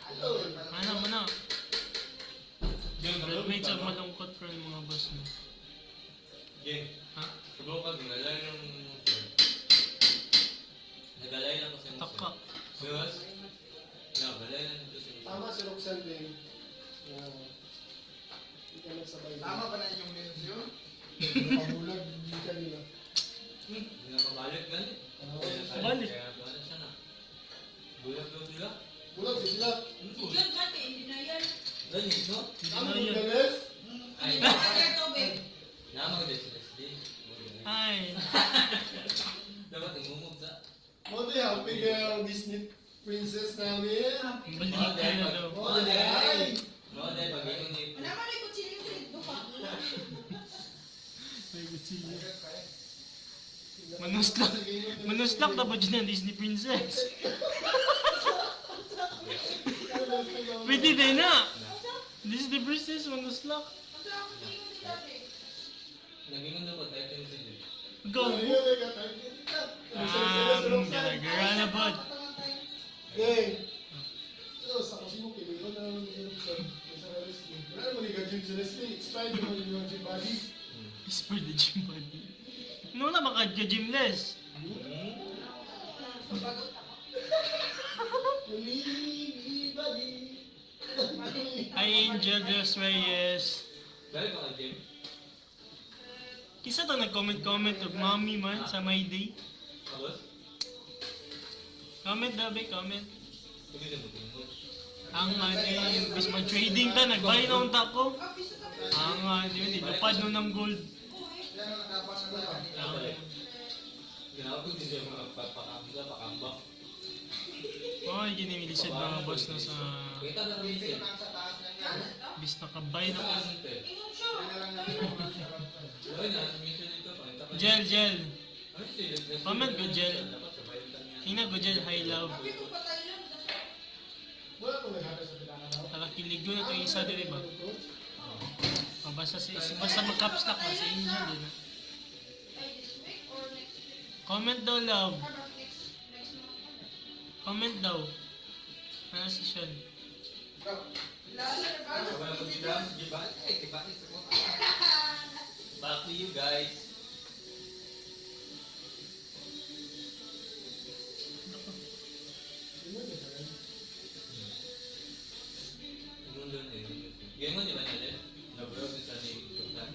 Hello. Ano mo na? Graduate sa malungkot pa ng mga boss mo. Game. Ha? Subukan, nagalay ng... Nagalay lang kasi Taka. Yes. Nagalay lang kasi Tama si Roxanne, Ding. Hindi ka nagsabay. Tama ba na yung news yun? Nakabulag, hindi ka nila. Hindi nakabalik ganit. Balik. Kaya balik siya na. Bulag daw sila. Bulag, sila. Diyan dati, hindi na yan. Ganit, no? Ang Hindi na yun. Bugales. Ay, Kaya tubig. namagdit sila sila. Ay. Dapat imumog sa... Mo di happy girl Disney princess namin. Balik ka na daw. Mo di ay. No, dahil pag yun ni... Naman ay kutsilyo sa ito pa. May kutsilyo. Manuslak. Manuslak na ba dyan ang Disney Princess? Pwede din na. Disney Princess, manuslak. Ang sarap ko ingon ni dati. Nagingon ako tayo tayo sila. Go. Gala na ba? Hey. So, sa kasi mo kailangan na naman yung sa wrestling. Wala naman yung gym sa wrestling. Expired naman yung gym body. Is for the gym body. Ano na makadya-gymless? Hi Angel Dos Reyes. Dahil ka ka-gym? Kisa to nag-comment og mommy man sa my day. Tapos? Comment daw be, comment. Pwede na mag-imod. Ang yung bis trading ta, nag-buy na unta ko. Kapis na kami. Ang yun, ilapad no ng gold. Yan ang nakapasa na kanina. Ginawa ko din siya mga pakambak. Oh, ginimilisad mga boss na sa Kita na kami Hindi siya. lang sa taas na yan. bis nakabay na ko. Ingon siya. Yan na lang natin ang mga sarap pa. Ay, nasa mission dito. Pakita ko. Gel, gel. Ano siya? Comment ko, Jel. Dapat sabayan ka niya. Tingnan ko gel, high love. Sabi ko patay lang. Wala ko naghatas sa pinaka daw. Nakakiligo na to isa din, ba? Basta basta mag-caps lock na si Angel din. Ay, this week or next week? Comment daw, love. Or not next month? Comment daw. Ano si Sean? Lalo na ba? Wala ko sila. Giban. Eh, giban. Back to you guys. Yung doon eh. Ganyan mo di ba natin? Nag-browse sa ni Tutan.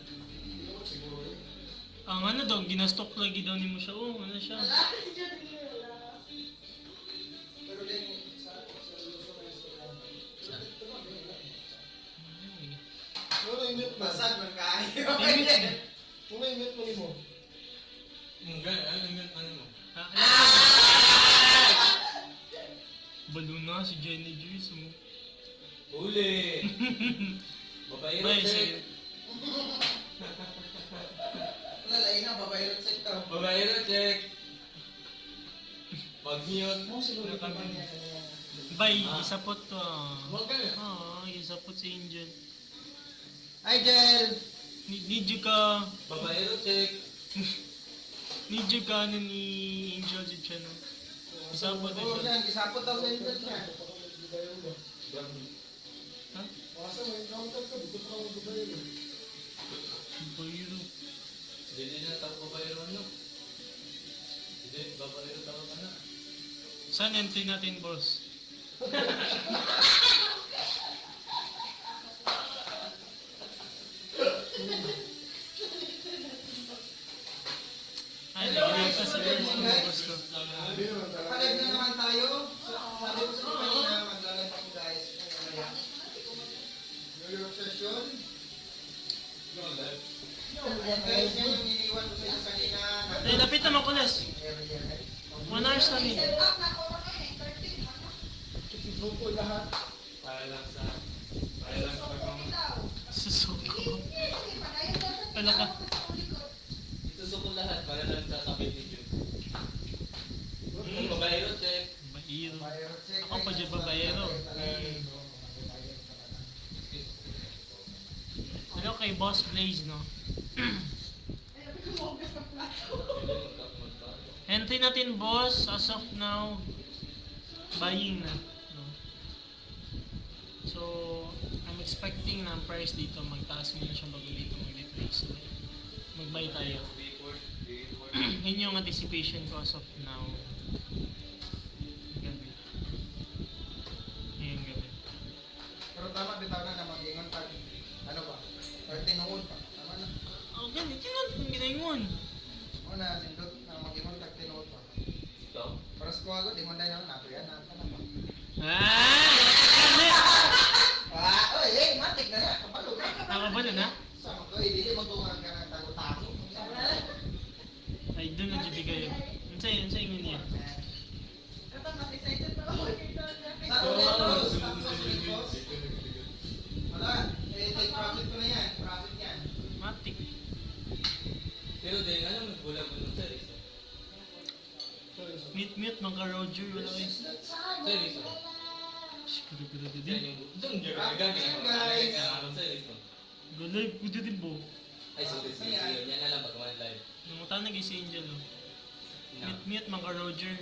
Ang ano daw, ginastok lagi daw ni mo siya. Oh, ano siya? Pero din, sa luso na yung Wala yung mute mo. basag man kayo. Kung may mute mo ni mo. Ano mo? Balo na si Jenny Juice mo. Uli! Babae Bye, check. sa'yo. Lalay na, babayro check to. Babae check. Pag-mute. Mo siguro Wala kami. pa niya. Bye, isapot to. Huwag ka na. Isapot si Angel. Hi, Jel! Need you ka. Babae check. Need you ka ano ni Angel dyan siya, no? Isapot din Oo, siya. yan. Isapot daw sa inyo niya. Ha? Basta may encounter ka, dito pa ako magbabayo. Bayro. Hindi na tao babae ano. Hindi, babae tao ka na. Saan entry natin, boss? Ay, nag-iwan ka sa boss ko. Hindi naman talaga. Palag na naman tayo. Sabi ko sa inyo kanina, maglalag ako guys. Mamaya. New York session. Guys, yan yung iniwan ko sa inyo kanina. Ay, lapit naman ko, Les. 1 hour na ni. Set up na ko na kayo. 13. Ano? Ikiblog ko lahat. Para lang sa pagmamahal. Susuko. Wala ka. Ituso ko lahat para lang sa kabit ni Jun. kay Boss Blaze, no? Ay, sabi ko, huwag ka plato. Entry natin, boss, as of now, buying na. No? So, I'm expecting na ang price dito, magtaas muna siya bago dito mag-replace. So, mag-buy tayo. Yun yung anticipation ko as of now. Gabi. Ngayon gabi. Pero tama bitaw na mag-ingon tag ano ba? 13 noon pa. Tama na. Oh, ganit. Yun ang ginaingon. Una nindot na mag-ingon tag 10 noon pa. Ikaw? Para sa kuha ko di man dai nang nato yan na ba. Oy, matik na na. Kapalo na. Nakabalo na? Sama ko, dili magtungan ka ng tago-tago. Ay, doon na dyan kayo. Unsay ingon niya. Ito, mas excited pa ako. Sa boss, tapos boss. Wala, take profit ko na yan. Profit yan. Matik. Pero din, ano magbulag mo nung series? Mute, mga Roger. Wala kayo. Series mo? Yan Gulay, yung... Doon, gagawin ka Guys. na series mo. pwede din po. Ay, sorry, sorry. Yan na lang pag kumain live. Nangutan na si Angel. Oh. Na. Mute, mga Roger.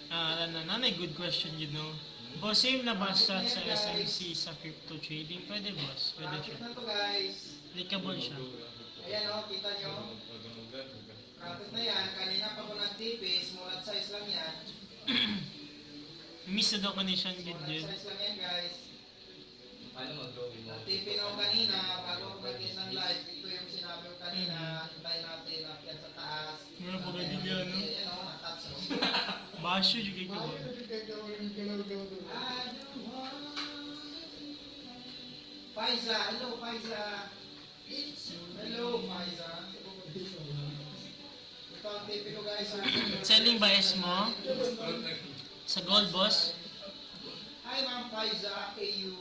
Nanay, good question, you know. Boss, same na ba sa SMC sa crypto trading? Pwede, boss. Pwede Profit siya. na to guys. Applicable siya. Ayan o, kita nyo. Profit na yan. Kanina pa ko nag-tipis. Small size lang yan. Miss na daw condition good Small yun. size lang yan guys. Ano mag-drawing mo? Nag-tipin ako kanina. Bago ako nag-is ng live. Ito yung sinabi ko kanina. Hintay natin. Akyat sa taas. Mga pagkadilya, no? Ayan o, natouch o. Basyo, yung kay ko. Faiza, hello Faiza. Hello Faiza. Ito ang tipi ko guys. Selling bias mo? Sa gold, boss? Hi Ma'am Faiza, AU.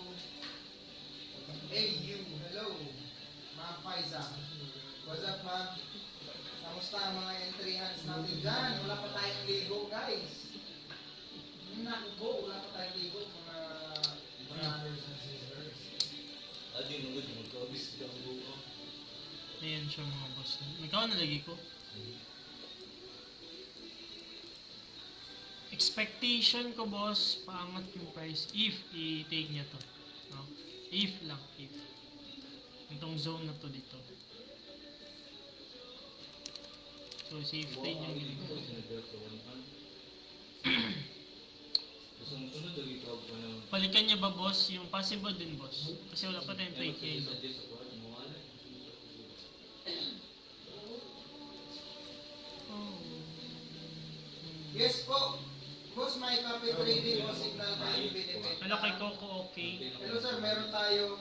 AU, hello. Ma'am Faiza. What's up ma'am? Kamusta ang mga entry hands natin dyan? Wala pa tayong ligo guys. Naku, wala pa tayong ligo mga brothers and sisters. Adi nung good, magkabis ka ang buo. Ayan siya mga boss. Ikaw na lagi ko. Expectation ko, boss, paangat yung price if i-take niya to. No? If lang, if. Itong zone na to dito. So, safe trade yung ginagawa. Gusto mo sunod, dito ako pa naman. Balikan niya ba, boss? Yung possible din, boss. Kasi wala pa tayong trade ngayon. No? Oh. Yes po. Boss, may copy trading o signal tayong benefit. Wala kay Coco, okay. Hello sir, meron tayong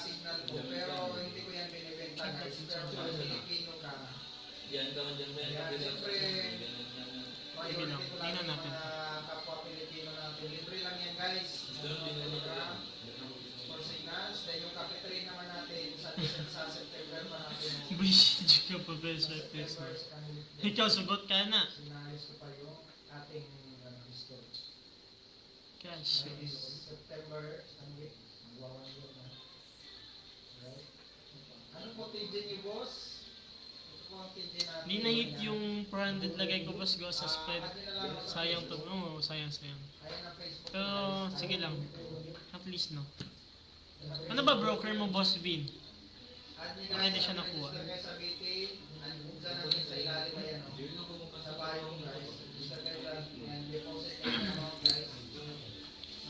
signal po pero hindi ko yan binibenta guys. Pero sa Pilipino ka, Yan ka man dyan, Ben. Yan, siyempre. Sige lang, priority ko tingnan lang yung natin. mga kapwa Pilipino natin. Libre lang yan guys. For signals, then yung copy trade naman natin sa September pa natin. Bullshit ka pa, best Christmas. Ikaw, sugot ka na. Sinayos ko pa yung ating history. Cash. September, isang week, magwawan yun na. Right? Ano po TJ niyo, boss? Ito po ang TJ natin. Hindi na-hit yung 400 lagay ko, boss, go sa spread. Sayang to. Oo, sayang. Ayan ang Facebook. Pero, sige lang. At least, no. Ano ba broker mo, boss Vin? Pwede siya nakuha. Register kayo sa BT, andun dyan natin sa ilalim na yan. Sa bayo, guys. Register kayo dyan. And deposit any amount, guys.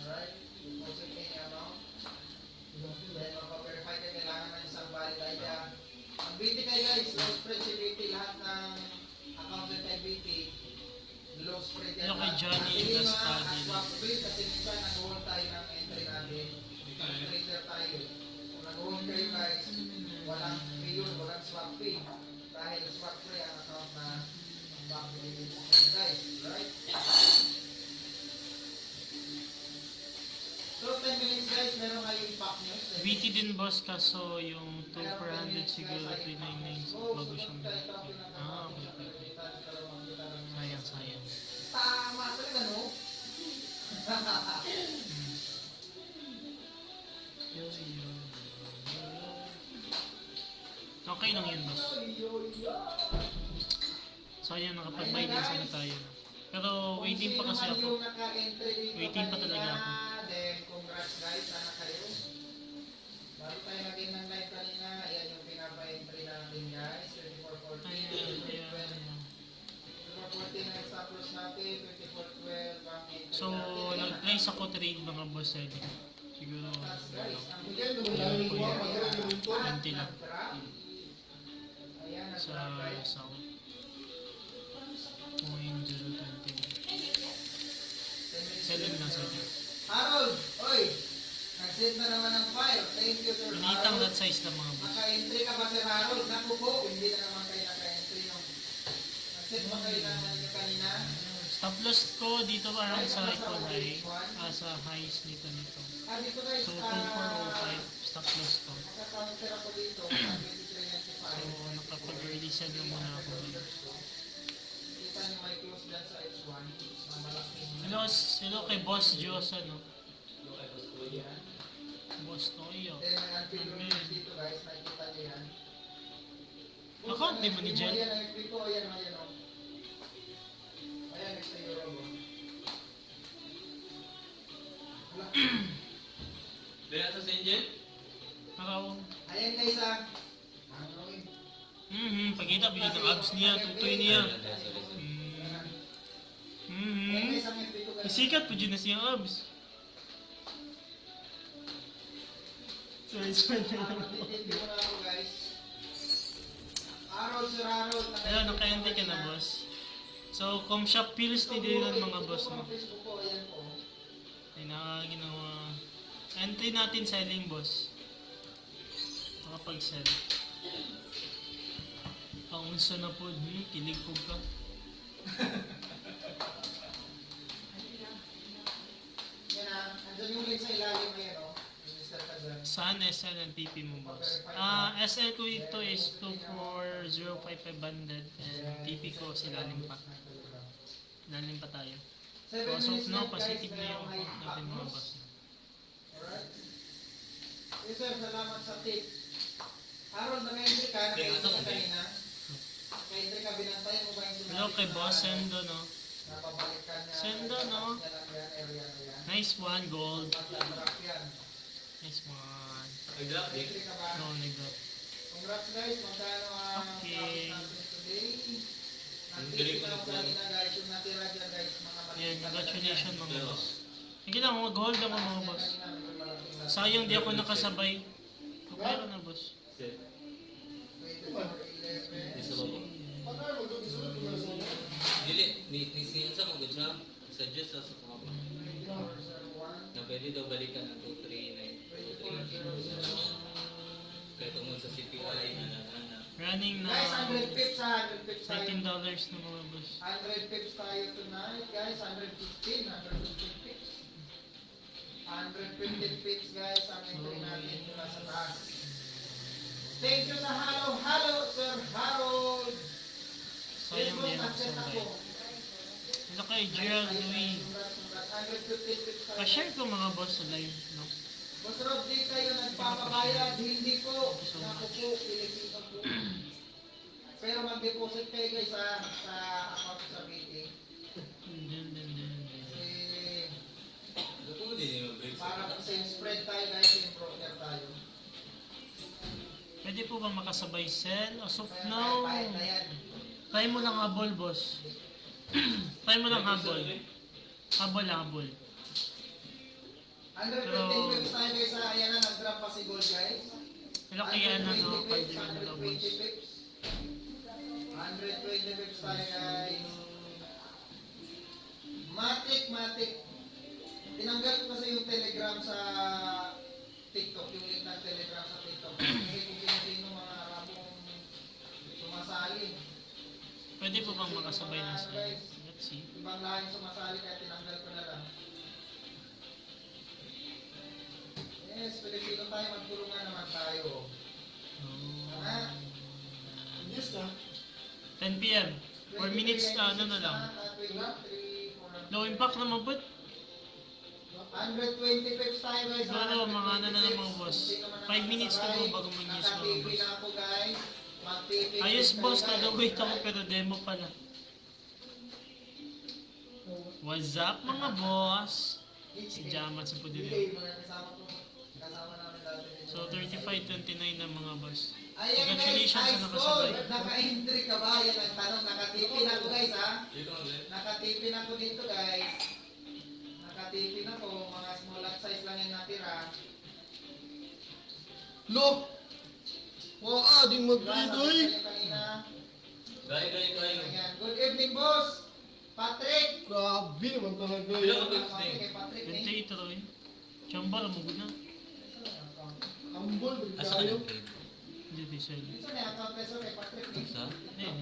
Alright? Deposit any amount. Then, mapaverify kayo, kailangan na isang valid ID. Ang BT kayo, guys, low spread si BT. Lahat ng account na kay BT, low spread yan. Ano kay Johnny At Gastadi? at swap rate, kasi minsan nag-hold tayo ng entry natin. Trader tayo. Kung nag-hold kayo, guys, walang fee yun, walang swap fee. Dahil swap free ang account na back guys, right? So, 10 minutes guys, meron kayong pack news. VT din, boss, kaso yung 2,400 siguro 399 bago siyang balik. Ah, okay. Sayang. Tama talaga, no? Okay lang yun, boss. So yan, nakapag-finance na tayo. Pero waiting pa kasi ako. Waiting pa talaga ako. Then, congrats guys, sana kayo. Bago tayo naging ng live kanina, ayan yung pinapa-entry natin guys. 2414, Ayan. 2414 ang stop loss natin, 2412 ang entry So, natin. nag-place ako trade mga boss selling. Siguro, Guys, ang Hindi yan, naman lang yung buwa, pag yung ko. 20 lang. nag-drop. Ayan, Sa nag-drop guys. isang 0.020. Selling na sa atin. Harold, oy! Nag-send na naman ng file. Thank you, Sir Initang Harold. that size lang mga boss. Naka-entry ka ba, Sir Harold? Naku po, hindi na naman kayo naka-entry nung... Nag-send ba kayo naman yung kanina? Stop loss ko dito around sa equal high. Sa highs nito. Ah, dito guys, So, 2405 stop loss ko. naka-counter ako dito. So, 2395. nakapag-early sell na muna ako. Kita niyo may close dyan sa X1. Sa malaking... Hello kay Boss Dios, ano? Look at the school yan. Boss Toyo. Then, may until release dito guys. Nakikita niyo yan. Account ni mo ni Jen? Ayan, ang FB ko. Ayan, ayan, oh. Ayan, next to Euro, oh. Wala. Dahil sa St. John? Nakaw. Ayan guys, ah. Ano yun? Pagkita ng abs niya, tutoy niya. Ayan guys, ang FB ko guys. Isikat po dyan na siyang abs. Sorry. Matitindi ko na ako guys. Harold, Sir Harold. Ayun, naka-entry ka na, boss. So, com shop pills ni din ang mga boss mo. Facebook ko, ayan po. Ay, nakaginawa. Entry natin selling, boss. Makapag-sell. Paunsa na po. Kilig po ka. Yan ah. Andyan yung link sa ilalim ayan oh. Register ka dyan. Saan SL and PP mo, boss? SL ko ito is 24055 banded and TP ko silalim pa. Silalim pa tayo. 7 So, as of minutes now, left, guys, positive na kaya yung may account natin, mga backlogs. boss. Alright. Yes sir, salamat sa tip. Harold, naka-entry ka? Kaya Naka-entry ano, ka kanina? Naka-entry ka, binantayan mo ba yung sinabi Hello kay ko boss na- Sendo, no? Napabalikan niya. Sendo, no? Niya lang yan, area na yan. Nice one, gold. Mag-drop yan. Nice one. Nag-drop din. Naka-entry ka ba? No, nag-drop. Congrats guys, magkano ang Okay. profit natin today? Ang galing Nag-tip mo ako na. kanina guys, yung natira dyan guys, mga Yan, maliit na congratulations talaga. mga boss. Sige lang, mag-hold ako mga boss. Sayang di ako nakasabay. Okay na, boss. Set. 24-11. Isa ba po? Pagkano mo doon, isunod mo na sa mga. Dili, ni siya sa mga na sa Diyos sa mga na pwede daw balikan ng 239. Kaya tungkol sa CPI na. Running na Guys, 100 pips ha, 100 pips tayo. $13 na mga boss. 100 pips tayo tonight, guys. 115, 115 pips. 115 pips, guys. Ang entry natin mula sa taas. Thank you sa Halo, Sir Harold. Sayang di ako Accept sabay. ako. Hello kay Gerald Louis. 115 pips tayo. Pa-share ko mga boss sa live, no? Boss Rob, di kayo nagpapabayad. Hindi po. Naku po, Pilipino po. Pero mag-deposit kayo guys sa account sa BT. Dun. Kasi Ito mo din yung break. para same spread tayo guys, same broker tayo. Pwede po ba makasabay sell? As of Kaya now, kahit na yan. try mo lang habol, boss. Try mo lang habol. Habol lang, habol. 115 pips tayo guys ha. Ayan na, nag-drop pa si Gold guys. Hello kay ano, no? 120 Pwede pips, mo na lang, 120 boss. pips. 120 pips tayo guys. Matik. Tinanggal ko kasi yung Telegram sa TikTok, yung link ng Telegram sa TikTok. Kasi kung sino mga Arabong sumasali. Pwede po bang makasabay na sell? Let's see. Ibang lahat yung sumasali kaya tinanggal ko na lang. Yes, Pilipino tayo, magtulungan naman tayo. Ha? Yes na. 10 p.m. 4 minutes, ano na lang. Low impact naman po. 120 pips tayo guys. Siguro, mga ano na lang mga boss. 5 minutes to go bago mag-use mga Naka-TV boss. na ako guys. Mag-TV Ayos tayo, boss, guys. nag-wait ako pero demo pala. What's up mga boss? Si Jamat sa Pudili. Hindi, mga kasama ko. Kasama namin dati dito. So 35-29 na mga boss. Ayan guys, Congratulations ice sa gold. nakasabay. Naka-entry ka ba? Yan ang tanong. Nakatipin ako guys ha. Nakatipin ako dito guys. Nakatipin ako. Mga small lot size lang yung natira. Look! Wow, di mag-read, oy! Kanina. Gaya. Ayan. Good evening boss. Patrick. Grabe naman talaga Hello. yan. Okay, kay Patrick eh. 28 ro eh. Chamba, lamugod na. Ambol, Asa ka tayo. nag-trade? Hindi, di sell. Ito na ang compressor kay Patrick eh. Sa? Eh,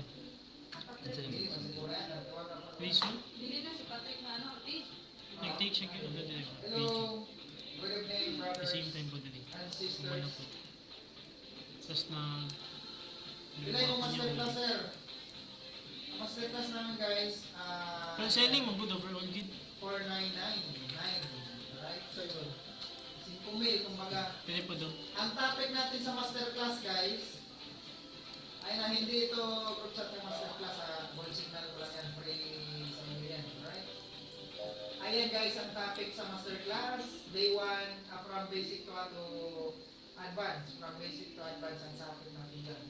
Asa Hindi yung mo siguro yan. Tawag ako. Riso? Dili na si Patrick na ano, eh. Nag-take siya kayo agad eh. Hello. Good evening The brothers same time po din eh. and Kumano sisters. po. Tapos na... Bilay mo masterclass sir. Ang masterclass namin guys. Pero selling mo good overall good. 499. Alright? So yun. 5,000 kumbaga. Pwede po doon. Ang topic natin sa masterclass guys ay na hindi ito group chat ng masterclass ball signal ko lang yan free sa inyo yan. Alright? Ayan guys ang topic sa masterclass. Day 1 from basic to advanced. From basic to advanced ang topic natin dyan.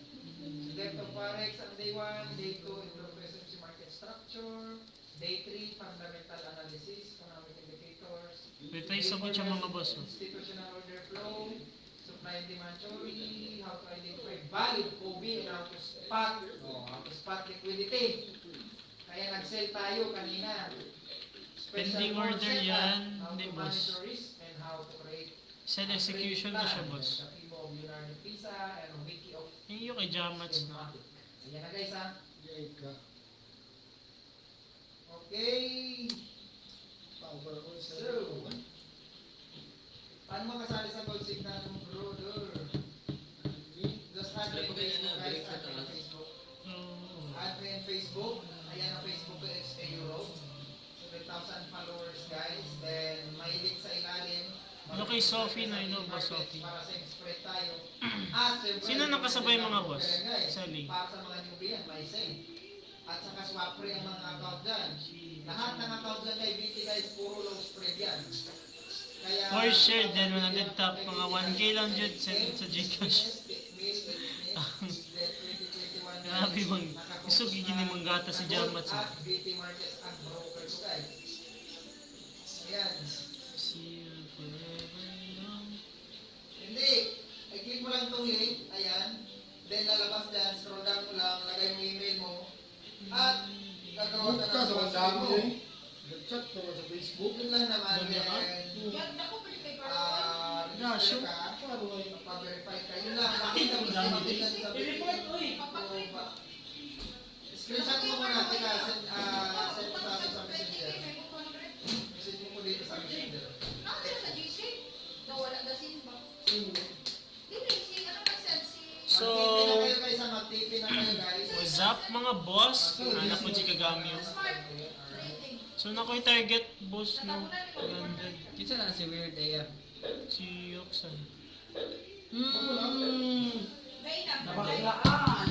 Depth of Forex ang day 1, day 2 introduction market structure, day 3 fundamental analysis, economic indicators. May tayo sabot siya mga boss. Oh. Institutional order flow, supply and demand theory, how to identify valid OB and how to spot liquidity. Kaya nag-sell tayo kanina. Pending call order setup, yan, how hindi to boss. monitor risk and how to create Sell execution na siya boss. Sa Fibo of Leonardo Pisa and Wiki of Yung kay Jamats na. Ayan na guys ha. Yay ka. Okay. Power ko sa... So, paano makasali sa gold signal ng brother? Just add me in Facebook guys, add me in Facebook. Oh. Add me in Facebook. Ayan ang Facebook ko, XA Europe. 7,000 followers guys. Then, may link sa ilalim. Ano kay Sophie na yun, boss Sophie? Para sa spread tayo. At siyempre, Sino nakasabay mga boss? guys, Sa link. para sa mga newbie yan, may send. At saka swap free ang mga account dyan. Lahat ng account dyan kay BT guys, puro low spread yan. Kaya, Or share din, 100 top, mga 1K lang dyan sa Gcash. Grabe bang, gusto gigini mong gata si Jamats. At BT Markets ang broker ko guys. Ayan. See you forever young. Hindi. I-click mo lang itong link. Ayan. Then lalabas dyan. Scroll down mo lang. Lagay mo yung email mo. At gagawa Huwag ka ka ng sa password dami mo. eh. Nag-chat naman sa Facebook. Yun lang naman. Doon na ka? Then, Yan, naku, pwede kay Carl. Yeah, register sure. ka. Paano ay... Pa-verify ka. Yun lang. Nakita mo sa makita sa I-report, uy. Screenshot mo muna. Teka, send mo sa akin sa messenger. May buko ng rep. Message mo ko dito sa messenger. Nakatira sa GC. Nawala na simba. Dili, si ano ba siya? Si... So, Mag-TP na kayo guys. Mag-TP na kayo guys. what's up mga boss? Anak po si Kagamyo. Smart trading. So na ko yung target boss no. 100. Kita na si Weird AF. Si Yoksan. May na. Nabaklaan.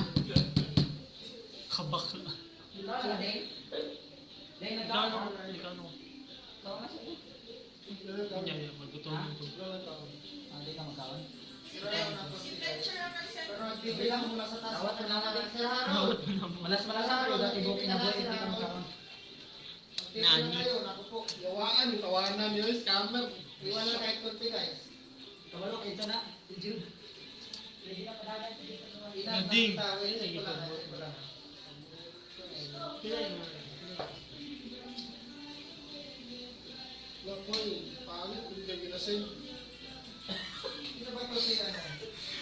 Kabakla. Ikaw na din. Dahil Ikaw nagkakaroon. ano? Ikaw ano? Ikaw na siya. Kanya yun. Magkutulong ko. Hindi ka magkaroon. Si Fletcher ang nag-send. Pero bibilang mula sa taas. Tawad na natin. Sir Haro. Nawat mo naman. Malas-malas ako. Dati bukin na buhay. Hindi ka magkaroon. Tignan Nani. kayo, naku po. Yawaan, yung tawanan niyo, scammer. Iwan lang kahit kunti guys. Kabalok, ito na. Jude. Hindi na padagan. Nading. Sige Sige po. po. Kaya yun. Naku, pangit, hindi ka ginasend. Sino ba ito si ano?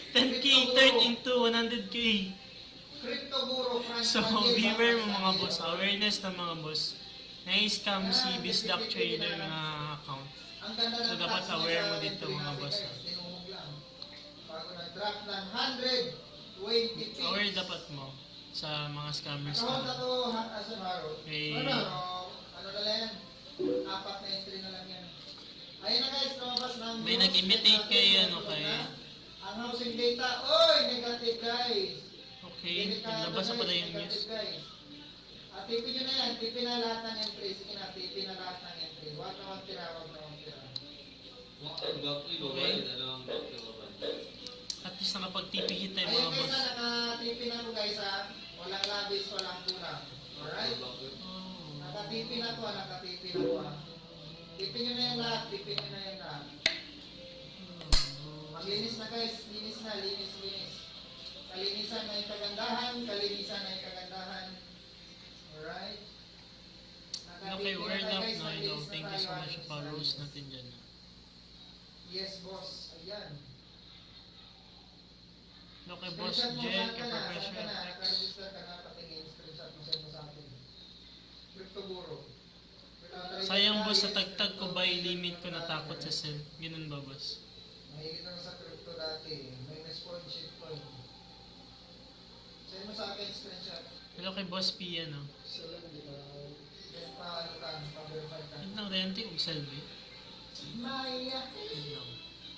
10k turned into 100k. Crypto Guru Frank So, Mangil, beware baka mo sa mga inyo. boss. Awareness ng mga boss. Na-scam si Bizdock Trader na account. Ang ganda ng So, dapat tax niya aware sa mo dito, entry mga natin, boss, guys. Tinuhog lang. Bago nag-drop ng 120 pips. Aware dapat mo sa mga scammers Account na na. to, Sir Haro. Eh, Pero, ano na lang yan? 4 na entry na lang yan. Ayun na guys, lumabas ng May news. nag-imitate kay, ano, kay... Ang housing data, oy, negative guys. Okay, Delikado, naglabas na pala guys, yung news. negative, guys. Tipin nyo na yan, tipin na lahat ng entry. Sige na, tipin na lahat ng entry. Huwag na magtira, huwag na magtira. Ang bakoy babae, dalawang bakoy babae. At least nakapag-TP hit tayo Ayun mga guys, boss. nakatipin na ko guys ha. Walang labis, walang kulang. Alright? Bakoy. Oh. Nakatipin na ko ha, nakatipin na ko ha. Tipin nyo na yan lahat, tipin nyo na yan lahat. Maglinis na guys, linis na, linis, linis. Kalinisan na yung kagandahan, kalinisan na yung kagandahan. Alright? Okay, Nakatipin word na tayo, up guys, na ito. naglinis na Thank you tayo, so much linis pa na, rose linis. natin dyan. Yes boss, ayan. Okay, boss Screenshot mo, Jen, saan kay ka na, saan Professor ka na, FX. nakaregister ka na, patingin, screenshot mo sa akin. Crypto Guru. Sayang boss, sa tagtag ko ba limit ko natakot sa cell? Ganun ba boss? Mahilig na sa crypto dati, may responsive ko. Send mo sa akin screenshot. Hello kay Boss P ano? Isa lang, di ba? Then pa, ano ka, pa-verify ka. Yun lang rente kung selfie. Maya, Yun lang.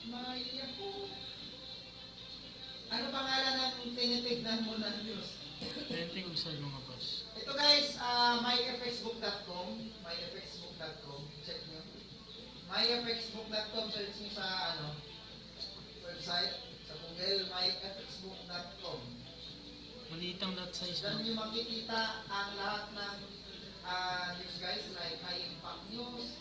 Maya. Ano pangalan ng tinitignan mo ng news? Rente kung selfie mga boss. Ito guys, myfxbook.com, myfxbook.com, check nyo. myfxbook.com, search nyo sa website, sa Google, myfxbook.com. Maliit ang lot size Diyan no? nyo makikita ang lahat ng news guys, like high impact news,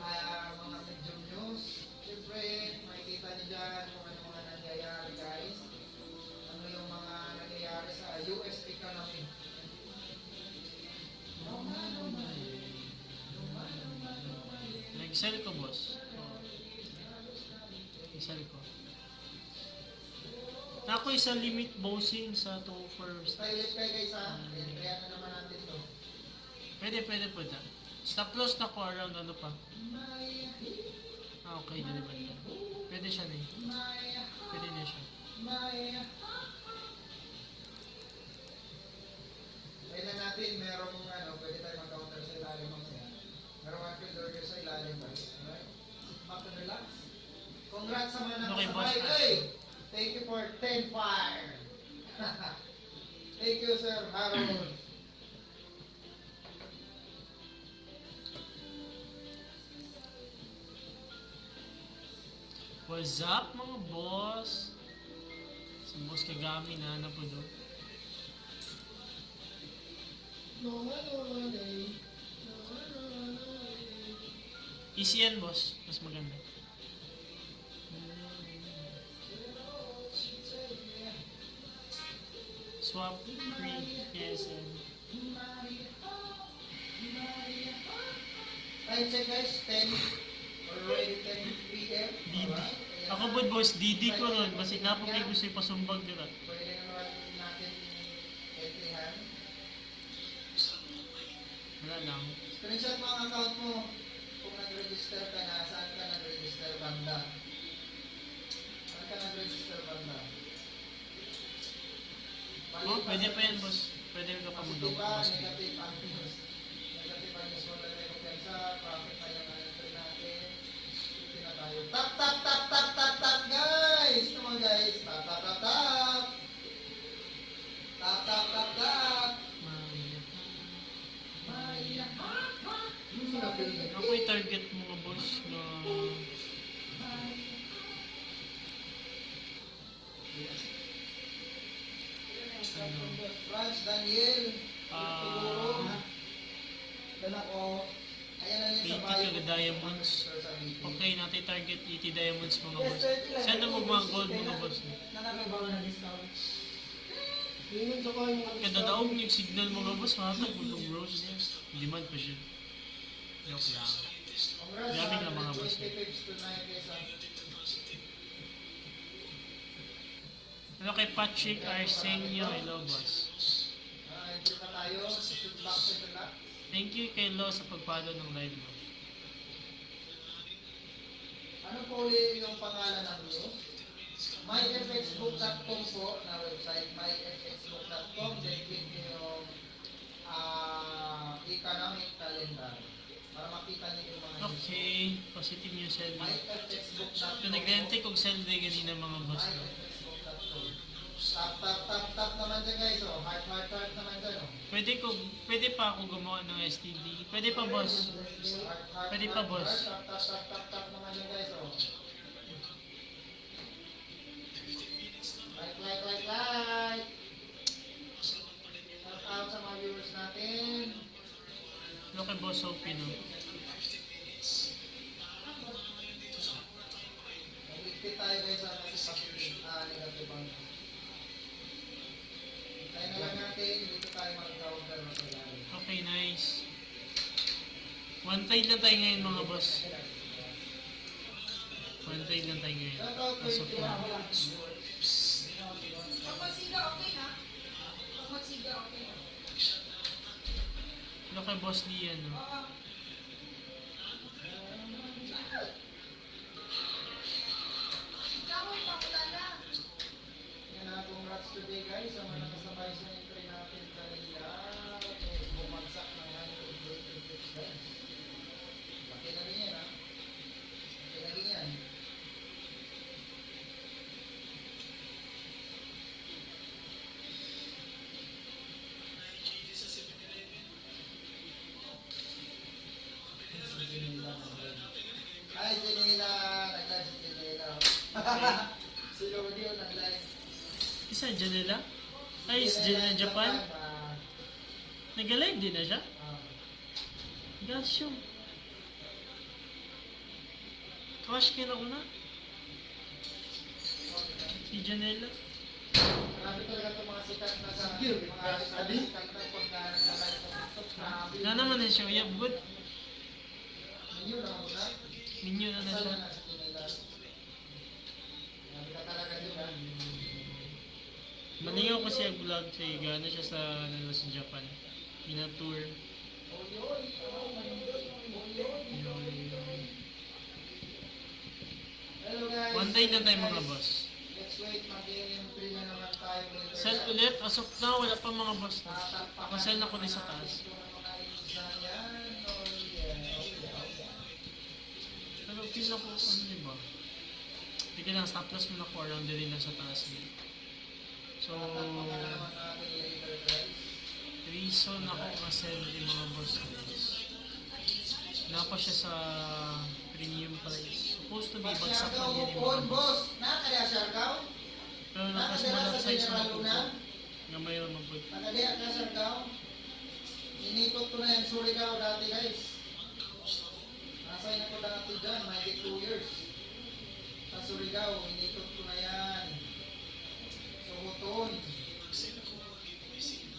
mga medium news. Siyempre, makikita nyo dyan kung ano mga nangyayari guys. Ano yung mga nangyayari sa US economy. Nag-sell ko boss. Nag-sell ko. Ako isang limit bossing sa 2 first. Pilot kayo guys ha, kaya na naman natin to. Pwede po na. Stop loss na ko around ano pa. Okay, deliver na. Pwede siya na eh. Pwede na siya. Kaya na natin, merong pwede tayo mag-counter sa ilalim mamaya. Merong action order sa ilalim guys. Alright? Back to relax. Congrats sa mga Okay, boss. nakasabay. Hey! Thank you for 10 fire. Thank you Sir Harold. What's up mga boss? Si boss Kagami na po doon. Easy yan boss. Mas maganda. Swap free. Yes. Time check guys, 10 already 10 p.m. Didi. Alright? Ayan Ako na. po boss, Didi ko ron. Basta nga po may gusto ipasumbag nila. Pwede naman natin entryhan. Wala lang. Screenshot mo ang account mo. Kung nag-register ka na, saan ka nag-register banda? Saan ka nag-register banda? Oh, pwede pa yan boss. Pwede ka pa mo Positive ba? boss. Negative ang news. Negative ang news. Wala na yung kumpensa. Profit tayo ng entry natin. Ito na tayo. Tap, tap, tap, tap, tap, tap, guys! Come on, guys. Tap, tap, tap, tap. Tap, tap, tap, tap. Ako yung target mga boss na Franz Daniel. Siguro. Dala ko. Ayan na yun sa 80 bayo. kaga diamonds. Sa meeting. Okay, natin target 80 diamonds mga boss. Saan mo mga gold mga boss? Nakakabawa na discount. Yun sa kayo mga Kada daog yung signal mga boss, matag bulong rose niya. Demand pa siya. Joke lang. Congrats Grabe sa nga mga boss. 120 pips to 9 pesos. Hello kay Patrick Arsenio, hello boss. Entry na tayo. Shoot back to the left. Thank you kay Lo sa pag-follow ng live mo. Ano po ulit yung pangalan ng news? myfxbook.com po na website, myfxbook.com. Then click nyo yung economic calendar. Para makita niyo yung mga Okay, positive yung Selby. mytextbook.com. Yung nagrente kong Selby ganina mga boss. No? mytextbook.com. Tap naman dyan guys, oh. Heart naman dyan, oh. Pwede pa ako gumawa ng STD. Pwede pa boss. Pwede pa, boss. Tap naman dyan guys, oh. Like. Shout out sa mga viewers natin. Look kay Boss Sophie, no? Nag-dictate tayo guys sa positive, negative ang. Kaya na lang natin, dito tayo mag-counter ng kailangan. Okay, nice. One trade lang tayo ngayon mga boss. One trade lang tayo ngayon. Shout out As of now. Pag magsiga, okay na? Pag magsiga, okay na? Look kay Boss Lian, no? Oo. Ikaw ay pakulala. Yan na, congrats today guys sa mga nakasabay sa entry natin kanina. Bumagsak ng 100 tips guys. Laki na rin yan ha. Laki na rin yan. Hi Janela! Nag-live si Janela. Si Lodi yung nag-live. Isa, Janela? Ay, is Janela Japan? Nag-live din na siya? Gosh, yung. Crush ka na ko na. Si Janela. Grabe talaga itong mga sikat na sa mga sikat na pagkaan na live sa TikTok. Grabe. Na naman na siya. Yeah, good. Ninyo na muna. Minyo na na Kasal siya. na si Janela. Grabe ka talaga yun ha. Maningaw ko siya vlog sa gana siya sa sa Japan. Pina-tour. Hello guys. One day lang tayo mga boss. Let's wait. Mag-entry na naman tayo later. Sell ulit. As of now, wala pa mga boss. Tatakpakan Pasel na ko din sa natin taas. ito ng mga isa yan. Oh yeah. Pero feel ako, ano diba? Sige lang, stop loss muna ko around din lang sa taas niya. So, Tatakpakan na naman natin later guys. reason ako ma-sell yung mga boss guys. Napa siya sa premium price. Supposed to be bagsak lang yun yung mga boss. Boss, nakakaya Siargao? Pero nakasmalat size na po po. Nga mayroon man po. Nakakaya ka Siargao? Initot ko na yan Surigao dati guys. Nasay na ko dati dyan, may 2 years. Sa Surigao, initot ko na yan. Suhuton.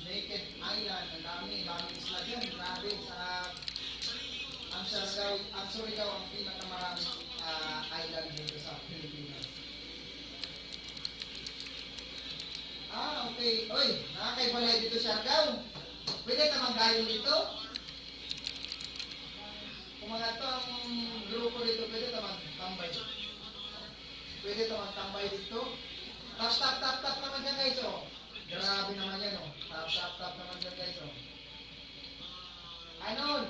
Naked Island, ang dami isla dyan. Grabe, ang Surigao ang pinakamaraming island dito sa Pilipinas. Okay. Oy, nakakaibalay dito Siargao. Pwede ka mag-gayon dito? Kung mga to ang grupo dito, pwede ka magtambay. Pwede ka magtambay dito. Tap naman yan guys, oh. Grabe naman yan, oh. Tap naman yan guys, oh. Ano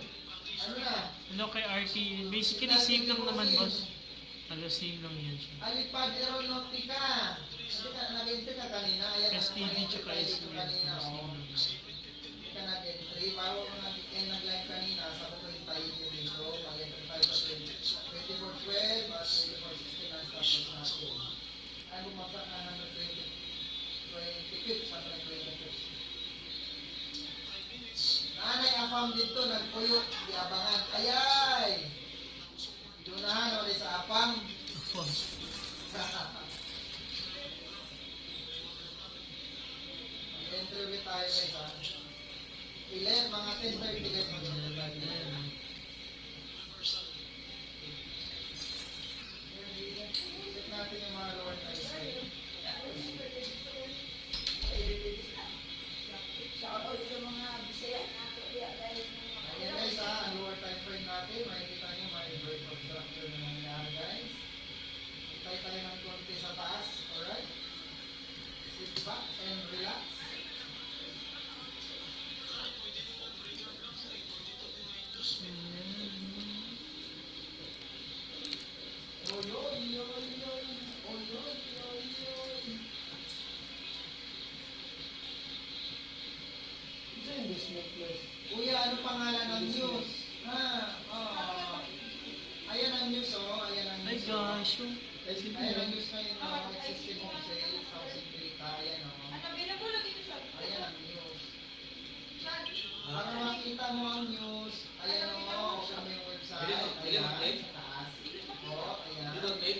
na? Hello kay RT. Basically, same lang naman boss. Hello, same lang yan siya. Alipad Aeronautica. Nag-entry ka kanina. Ayan, STD nag-entry tsaka tayo dito STD. kanina, oh. Hindi ka nag-entry. Bago ka nag-live kanina, sabi ko hintayin yun dito. Mag-entry tayo sa 2412 at 2416 ang stop loss natin. Ay, bumagsak na 120 pips at 120 pips. Nanay afam dito, nagpuyo, di abangan. Ayay! Dunahan ulit sa apam. Wow. Entry ulit tayo guys ha. Ilan, mga 10:30 guys. Mag-entry tayo. Ayan. Check natin yung mga lower price. Shoutout sa mga bisaya nato. Ayan guys ha, ang lower time frame natin, makikita nyo may break of structure na nangyari guys. Hintay tayo ng konti sa taas, alright? Sit back and relax. necklace. Kuya, ano pangalan ng news? Ayan ang news, oh. Ayan ang Ay news. oh. gosh, yung ICP Ayan ang yan. news ngayon, oh. Existing home sale, housing data. Ayan, oh. Ano, binabula dito siya. Ayan ang news. Para makita mo ang news, ayan, oh. Open mo yung website. Dili mo click? Sa taas. Oh, ayan. Dito, click.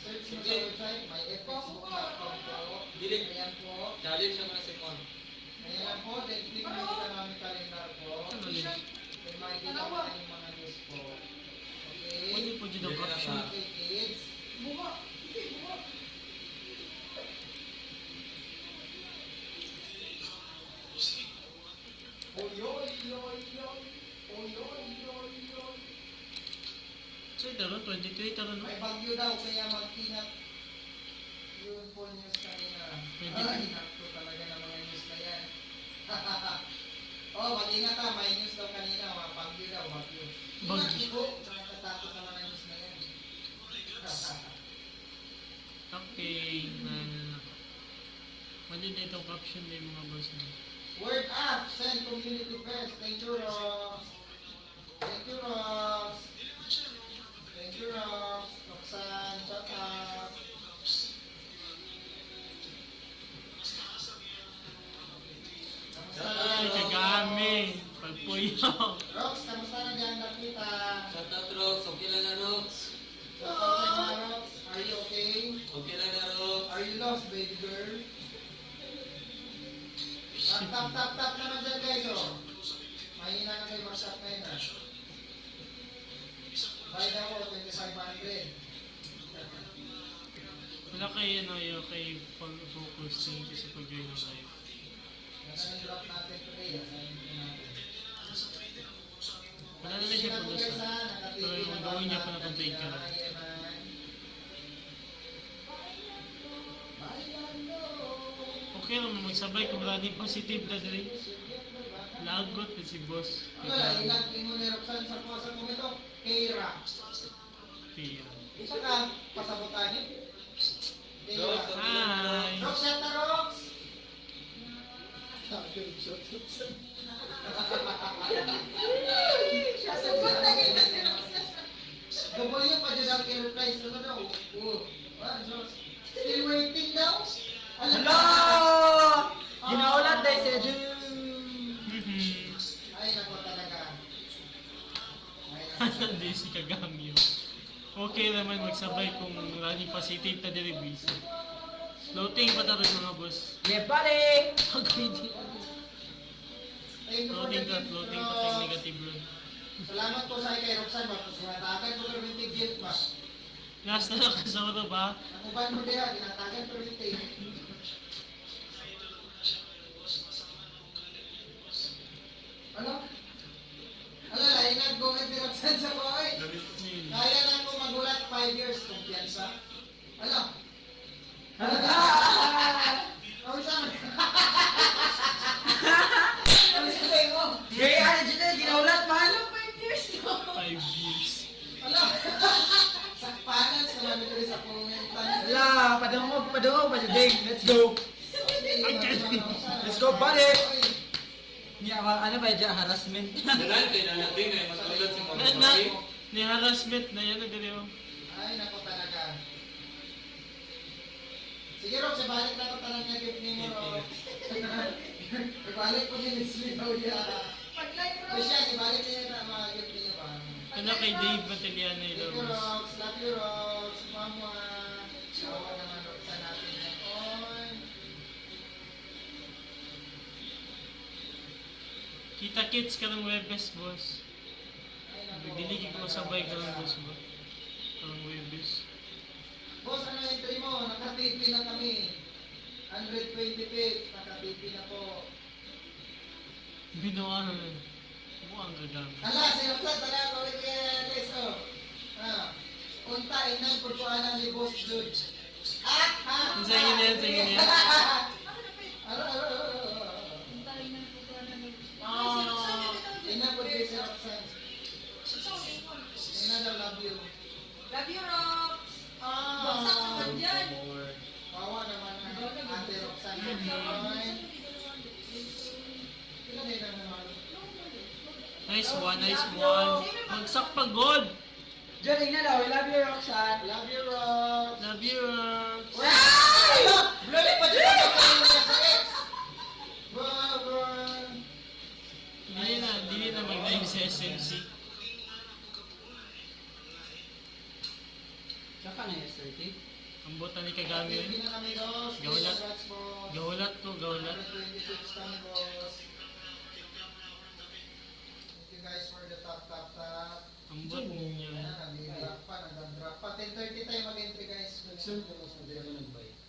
Search mo sa website, may fxbook.com po. Dili. Ayan po. Challenge naman si Mon. Ayan lang po. Then, click mo yung namin calendar po. ano yun? Then, makikita mo na yung mga news po. Okay. Pwede po dito Dili na caption. pa. Okay, kids. Buha. Hindi, buha. Oyoy, yoy, yoy. Oyoy, yoy, yoy. So ito no, 22 ito no? May bagyo daw, kaya mag-ingat. Yun po news kanina. Pwede. Ay, nakto talaga ng mga news na yan. Oh, mag-ingat ha, may news daw kanina, mga bagyo daw, bagyo. Ingat Bagyo. po, nakakatakot naman ang news na yan. Okay, mali na itong caption din mga boss na. Word up, send community best. Thank you, Ross. Thank you, Ross. Thank you, Ross. Roxanne, shut up. Ay, kagami! Pagpuyo! Rox, kamusta na dyan nakita? Shout out, Rox. Okay lang na, Rox. Shout out kay mga Rox. Are you okay? Okay lang na, Rox. Are you lost, baby girl? Tap naman dyan guys, oh. Mahina na kayo mag-shop ngayon, ah. Buy na ako, 2,500. Wala kayo ano yun, kay pag-focus din kasi pag-join ng live. Yan ang drop natin today, ah. Wala na siya po doon sa... Pero yung gawin niya po na itong page ka lang. Okay lang magsabay kung wala din positive na dre. Lagot na si boss. Ano lang, ilang mo ni Roxanne sa kuha sa komento? Kira. Pira. Isa ka, pasabotahin. Kira. Rox, okay lang na, Rox. Hi! Rox, shut na Rox! Sasagot na kayo si Roxanne. Double yung pa dyan ang i-reply. Ano daw? Still waiting daw? Hello! Ginaulat dahil si Edu. Ay, nako talaga. Ay, nako. Hindi si Kagami yun. Okay naman magsabay kung wala din positive na deliveries. Floating pa tapos mga boss. Yeah, buddy! Thank you for the Floating gift, pa tayong Rox. negative ron. Salamat po sa kay Roxanne. Ginatagan ko pero yung gift ba? Last na nakasama ba? Nakuban mo diha, ginatagan pero yung Ano? Ano na, inag-gumit ni Roxanne sa buhay. Kaya lang ko magulat 5 years, kumpiyansa. Ano? Ang sama. Ang sabi mo. Gaya ano dyan ginaulat man? 5 years to. 5 years. Ano? Sakpanan sa mga sa pumentan. Wala, padungog, paduding. Let's go! Let's go, buddy! Niya, ano ba dyan? Harassment? Dalan, kaya na natin ay matulad si Mon. Na, ni harassment na yan na ganyan. Ay, nako talaga. Sige, Rox, balik na ko talaga niya gift ni mo, Rox. Ibalik ko din yung slidaw niya. Pag-live O siya, ibalik niya na mga gift niya ba? Ano kay Dave Matiliana Thank yun. you, Rox. Love you, Rox. Mama. Awa naman, Rox, sa natin yan. Oy. Kita kits ka ng Webes, boss. Ay, nako. Diligid ko sabay ka ng boss mo. Ang Webes. Boss, ano yung entry mo? Naka-TP na kami. 120 feet. Naka-TP na po. Binawa na lang. Buang gagamit. Ala, sinapsat talaga ko ulit kaya Leso. Unta, inang pagkuhanan ni Boss Jude. Ha? Sa inyo yan, sa inyo yan. Ano? Hintayin na po ka na nag- Inang po din si Roxanne. Inang daw love you. Love you, Rox. Bagsak naman dyan. Kawa naman ang ate Roxanne. Ilan din ang mga Nice one, nice one. Bagsak pa, gold. Joring na daw, I love you, Roxanne. Love you, Rox. Love you. Blood pa dyan ako sa ex. Bye-bye. Hindi na mag-live sa SMC. Saka na yung 30. Ang bota ni Kagami yun. Hindi na kami, boss. Gawlat. Congrats, boss. Gahulat ko, gahulat. 120 tips kami, boss. Thank you guys for the top. Ang bot niya. Nag-drop pa. 10:30 tayo mag-entry, guys.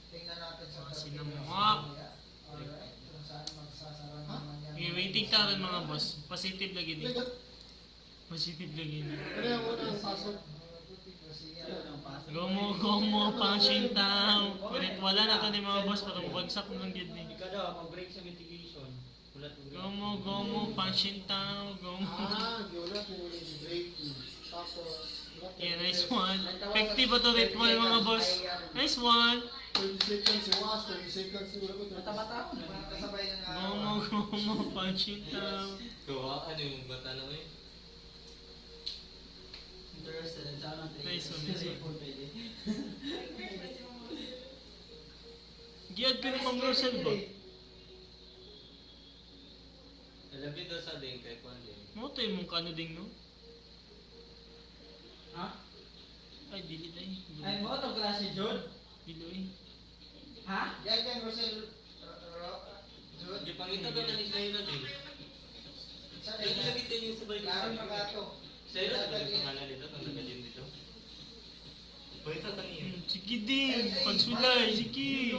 Tingnan natin sa Sinamok. Alright. Kung saan magsasara naman yan. Okay, waiting ka rin mga boss. Positive lagi din. Positive lagi din. Kaya ako nang pasok. Gomo, pang shintaw. Kulit wala na to ni mga boss. Parang bagsak ng gid ni. Ikaw daw, mag-break sa mitigation. Gomo, pang shintaw. Gomo. Gila po yung break. Tapos, Yeah, nice one. Effective ba to ritual mga boss? Nice one. 30 seconds si Was, 30 seconds si Ulagot. Mata-mata ko. Kasabay ng Gomo, pang shintaw. Gawaan yung bata na eh. Interested. Saan ang Nice one, trade? nice one. Pwede. Giyad ka ng Rosel ba? Labi daw sa din kay Kwan din. Mo to yung mong kano ding no? Ha? Ay, dili tayo. Ay mo itong klase, Jod? Dilo eh. Ha? Yan kay Rosel. Jude. Di pangita daw na ni Shaira din. Sa Lagi lagi tayo yung sabay ko. Klaro na gato. Shaira din ang pangalan dito, kung nagajin dito. Pwita ka niya. Sige din, pagsulay, sige.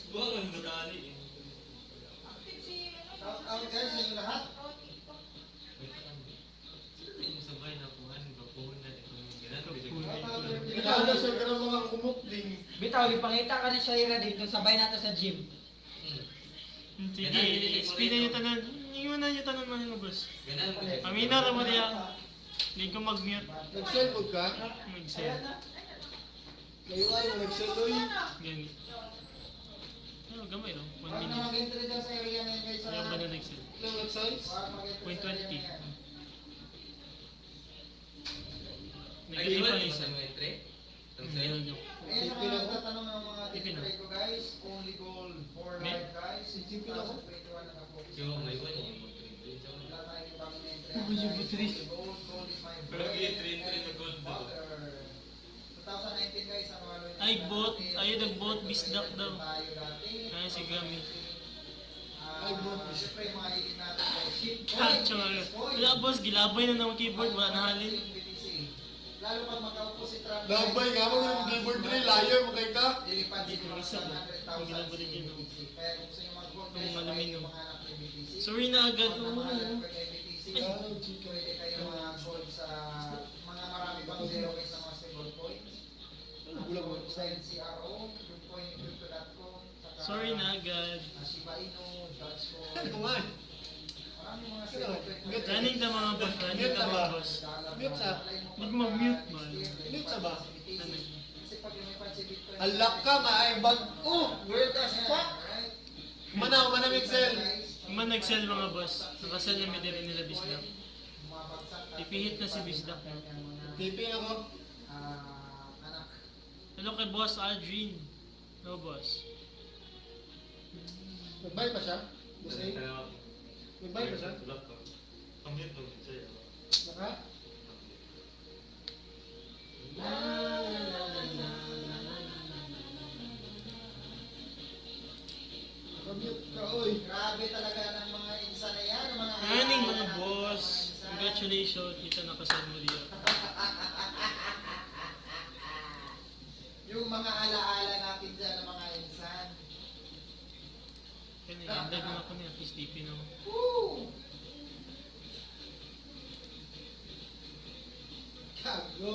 Buwang ang gutani eh. Shout out guys sa inyo lahat. Yung sabay na kuhan, bapuhon na ito yung ganun. Kaya siya ka ng mga kumukling. Bitaw, ipangita ka ni Shaira dito, sabay natin sa gym. Sige, explain na nyo tanan. Iwanan nyo tanan mga boss. Ganun ko. Pamina ra mo diya. Hindi ko mag-mute. Nag-send ka? Mag-send. Kayo ay nag-send oy. Gani. Ano, gamay no? 1 Huwag na minute. mag-entry dyan sa area na yun guys. Ayaw ba na nag-send? Ilang nag-size? Huwag mag-entry sa area 0.20. na yan. Nag-i pa isa. entry? Hindi lang yun. Ayun sa mga tatanong ng mga Tipin display ko guys. Only gold for Men. life guys. Tipin ako. 2021 nakafocus. Yung may one yung mag-entry. Wala tayong ibang in-entry. Uy, yung butres. Gold is my Pero bread. entry na gold daw. Butter. 2019 guys, ano ano yun? Ay, bot. Ay, nag-bot. Bisdak daw. Tayo dati. Ay, si Gami. Ay, bot. Siyempre, yung mga hilig natin guys. Ah, tsaka. Wala boss, gilabay na ng keyboard. Wala na halin. Yung BTC. Lalo pag magkaupo si Trump. Labay nga mo yung keyboard rin. Layer mo kay ka. Lilipad Hindi dito ko ng isa ba? 100,000 Ang ginagawa din yun, BTC. Kaya kung gusto nyo mag-gold Ang guys, aluminum. mga anak ni BTC. Sorry na agad. Kung Oo. namahalan ko kay BTC, Ah, chika. pwede kayo mag-gold sa mga marami pang zero guys sa mga stable coins. Bulag mo. Sign CRO, yung coin, crypto.com, saka Sorry na agad. Shiba Inu, Dogecoin. Ano man? Maraming mga stable coin. Running na mga boss. Running na mga boss. Mute sa? Huwag mag-mute man. Mute sa ba? Kasi pag lumipad si Bitcoin, Alak ka nga ay bag. Oh! Weird as fuck! Manaw, manamig sel. Uma nag-sell mga boss. Nakasell na may din nila Bisdak. Ipihit na si Bisdak. Tipi ako. Anak. Hello kay Boss Aldrin. No boss. Nag-buy pa siya? Boss A? Nag-buy pa siya? Kamit mo sa'yo. Naka? Naka-mute ka, oy. Grabe talaga ng mga insa na yan, ng mga Running mga alaala boss. ng mga insan. Congratulations. Kita nakasell mo diya. Yung mga alaala natin dyan ng mga insan. Kaya nag-endag mo ako niya. At least TP na ako. Woo! Kago.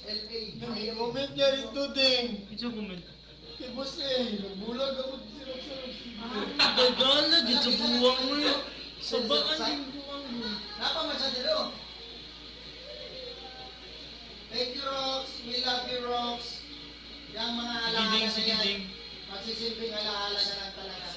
LA. Nag-comment niya rin to, ding. Ito comment. Kay Boss A. Nagbulag ako sirap-sirap. Gagala. Dito sa buwang mo yun. Sa baan yung buwang mo. Napa masyadilo. Thank you, Rox. We love you, Rox. Yang mga alaala Sige ding, na sige yan, ding. magsisilbing alaala na lang talaga.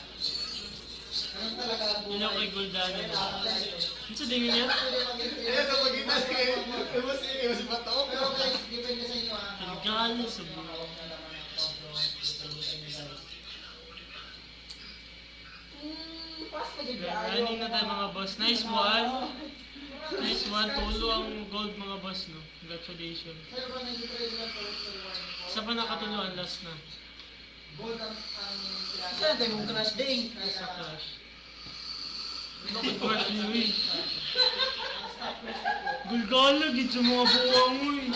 Ganun talaga ang buhay. Hello kay Goldano. Ano sa dingin niya? Ayan, ang pagkita si kayo. Mas bato. Pero guys, depende sa inyo ha. Regalo sa buhay. Hawak na naman ang problem. Solution nyo guys. Pas na dyan. Running na tayo mga boss. Nice one. Nice one. Tulo ang gold mga boss, no? Congratulations. Sir, ba nag-trade lang po sa one? Isa pa nakatuluan, last na. Gold ang Isa na tayo mong crash day. Sa crash. Bakit crash niyo eh? Gulgala, gid sa mga buwang mo eh.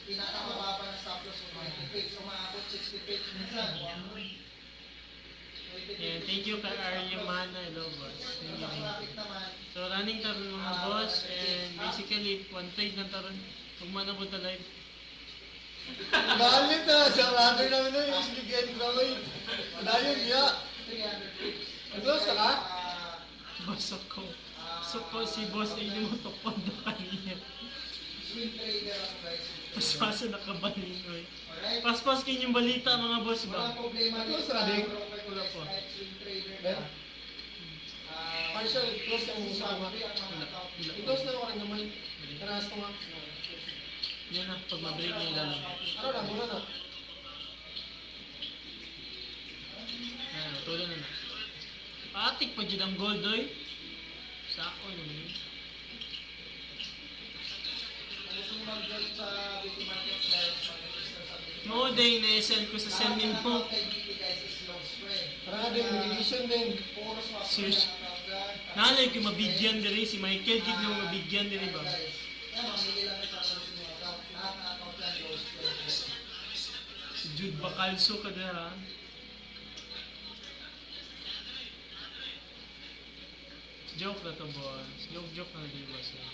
Pinakamababa na stop loss ng 90 pips. Umaabot 60 pips minsan. Yeah, thank you kay Aryamana. Hello boss. Thank you. Traffic naman. So running taron mga boss and basically one trade na taron. Huwag man ako live. Galit na. Sa rather namin na yung bigyan ko kayo. Dayon niya. 300 pips. Ano sa ka? Boss ako. So po si boss ay yung tupad na kanya. Swing trader ako guys. Paspasa nakabalin ko eh. Alright? Paspas kayo yung balita mga boss Walang ba? problema Ano dito sa adik? Wala po. Kahit swing trader Ben? ka. Partial, close ang uso ko nga. I-close na ako rin naman. Karas ko nga. Yan na, pag mabreak niya ilalim. Ano na, muna na. Ayan, tuloy na na. Atik pa dyan ang gold oy. Sako naman yun. Kung gusto mo mag-join sa beauty market guys, mag-register sa beauty No day na-send ko sa sending mo. Kay beauty guys is low spread. Tara din, medication din. Puro swap Serious? na agad. Nalay ko mabigyan din si Michael gid na mabigyan din ba? Guys, yan, mamili lang ito sa inyo account. Lahat ng account yan low spread. Jude Bacalso ka na ha. Joke na to boss. Joke na di boss eh.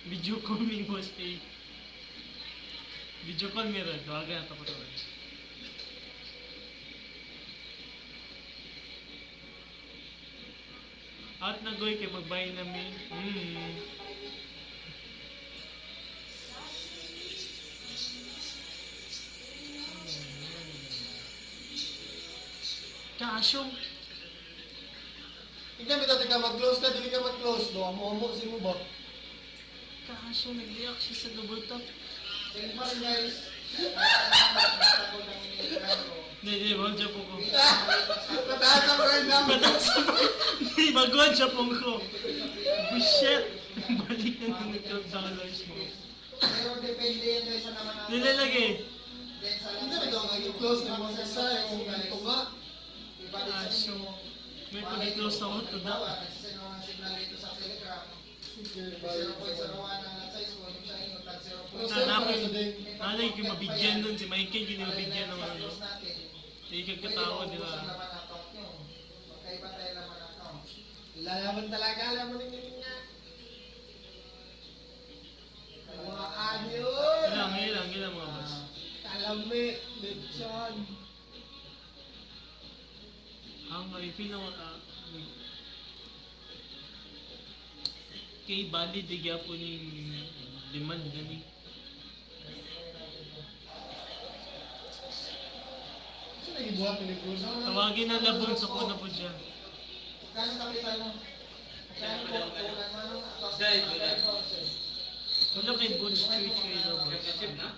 Video calling boss eh. Video call meron. Tawagan na to ko to. At nagoy kay magbayin namin. Kaso, Ikaw, may tatay ka mag-close ka, dili ka mag-close. Do, amo-amo, sino ba? nag-react siya sa double tap. Then pa rin guys, basta ko lang iniligado. Hindi, wag siya po ko. Mataas ang red namin. Hindi, baguan siya po ko. Bullshit! Balik na ng $12 mo. Pero depende yan guys sa naman ang... Nilalagay. Then sa Hindi na ito ang i-close na mga isa, yung ganito nga. Iba din sa So, inyo. may pag-close ako to da. Nagsisend ako ng signal dito sa Telegram. 0.01 ang size ko, yung sa inyo, tag 0.01. Nalay ko mabigyan nun si Michael, yun yung mabigyan ng ano. Hindi kagkatawa nila. Magkaiba tayo laman ng account. Lalaman talaga, alam mo ninyo nga. Mga anyo! Ilang mga boss. Kalami, lechon. Ang I-feel na kay valid digya po ni demand gani. Saan nag-ibuhat ni Cruz? Tawagin na labon sa kuna po dyan. Kano kapital mo? Kano po, tulan mo nung Dahil doon. Wala kay Bones Church kayo daw boss. Championship na?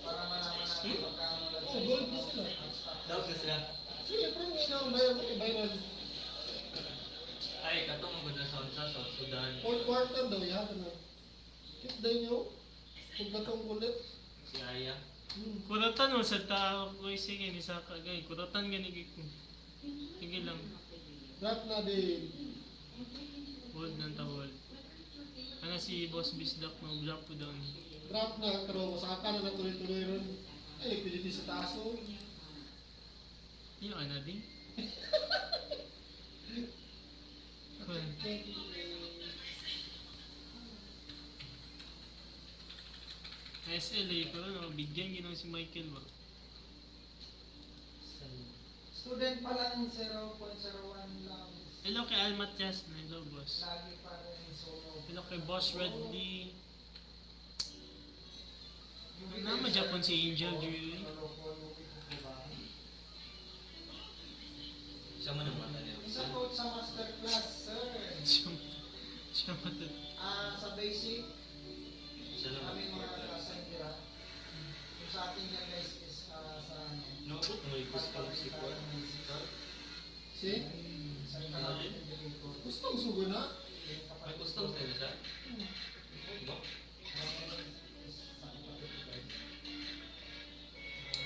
para malaman natin magkano lang. Oh, gold na sila. Daw na sila. Sige, pero hindi na ang bayan mo kay Byron. Ay, katong ang ganda sa South Sudan. Fourth quarter daw, yata na. Kit daw niyo. Kung batong kulit. Si Aya. Kuratan mo sa tao ko sige ni sa kagay. Kuratan gani ko. Sige lang. Drop na din. Hold ng tawol. Ano si Boss Bisdak na drop ko doon. Drop na, pero masaka na natuloy-tuloy ron. Ay, liquidity sa taas oh. Yung ano din. Cool. SLA ko rin, bigyan ginawa si Michael ba? Student pa lang 0.01 lang. Hello kay Almat Jas na hello boss. Lagi pa rin solo. Hello kay Boss Redley. Nama Japon si Angel Jewelry. Siya man ang mata niya. Isa po sa masterclass, sir. Siya matag. Sa basic, Siya lang kami mga mag-class. klasa nila. Yung sa atin dyan guys is sa ano. Naabot mo yung gusto si Juan. Si? Sa indicator. Gustong sugo na? May custom style siya? Ba?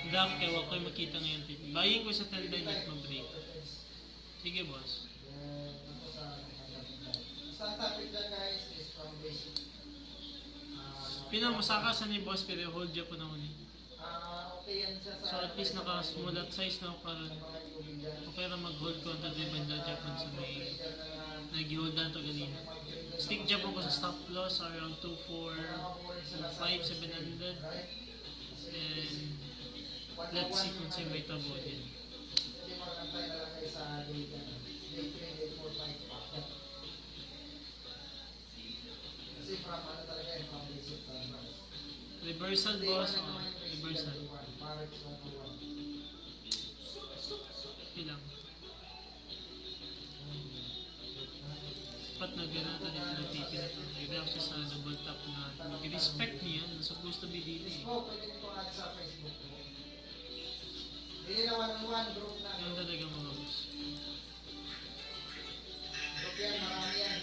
Dap kaya wala ko'y makita ngayon. Bayin ko sa tanda niya mag-break. Sige boss. Sa topic dyan guys is from basic. Pinamasaka sa ni boss pero hold niya po na uli. Okay yan siya sa... So at least nakasmulat size na ako karon. Okay ra mag-hold ko until di banda Japan sa may nag-holdan to ganina. Stick Japan ko sa stop loss around 2,425, 700. And let's see kung sa'yo may tabo din. Hindi makakantay na lang kayo sa day 3, day 4, 5. Kasi from ano talaga yung from basic numbers. Reversal boss, reversal. Ilang. Pat na gano'n ito dito ng TV na ito. Nag-react siya sa double tap na mag-respect niya. Supposed to be dito eh. Facebook, pwede nito add sa Facebook. Hindi na one-on-one group na. Yung talaga mga boss. Group yan, marami yan.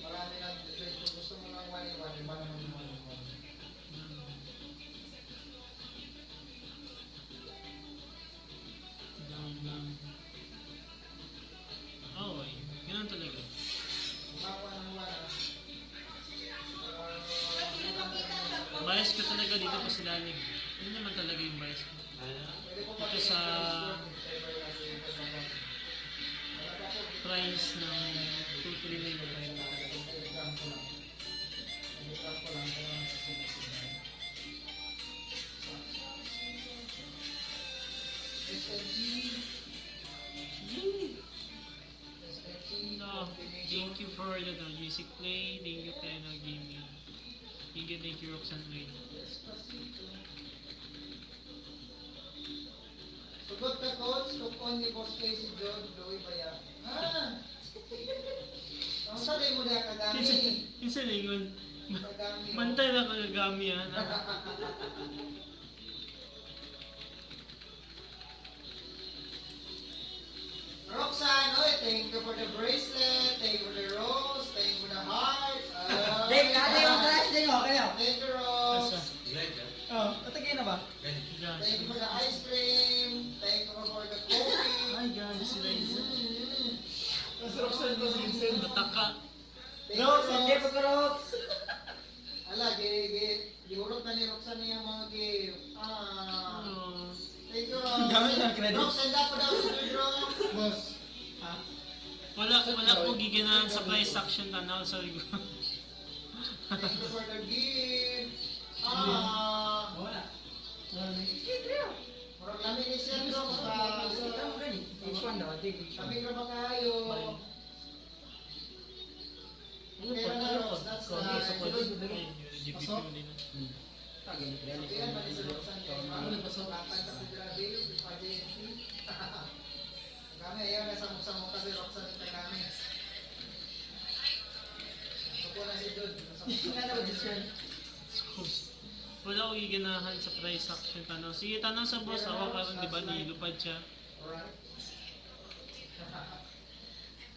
Marami lang. Kung gusto mo lang one-on-one, iba naman yung one-on-one. Oo eh. Ganun talaga. Mga one-on-one Bias ko talaga dito pa sila Lalim. Yun naman talaga yung bias ko. Ito sa price ng 239. No, thank you for the music play. Thank you Tena Gaming. Thank you Roxanne Rain. Sugot ka, coach. Tukon ni Boss Casey John. Joey ba yan? Ang sabi mo na kagami. Isa lingon. Kagami. Mantay na kagami ha. Roxanne, oy, thank you for the bracelet. Thank you for the rose. Thank you for the heart. Ding, ate yung trash ding, okay na. Thank you, Rose. Glad ka? Oh, tatagay na ba? Ganyan. Thank you for the ice cream. Thank you for the coffee. Ay guys, sila isa. Kasi Roxanne ko si Vincent. Mataka. Thank you, Rox, hindi Rose. pa ka Rox. Ala, gihulot na ni Roxanne niya mga gift. Oh. Thank you, Rose. Gamit ng credit. Rox, send up po daw sa good, Rox. Boss. Wala po giganahan sa price action tanaw sa ligo. Thank you for the gift. Wala. Murag lamin ni Sir Rox. Each one daw, dig each one. Kami ka ba kayo? Okay na, Rox. That's good. GP mo din. Tagay ni credit. Kaya ba ni Sir Roxanne kayo? Ano nagpasok? Kakanta ko grabe. Pag-JNT. Kami, ayaw na samok-samok kasi Roxanne ito kami. Suko na si Jude. Nga na ba this one? Wala ko giganahan sa price action tanaw. Sige, tanaw sa boss. Awa ka rin, di ba? Nilupad siya. Alright.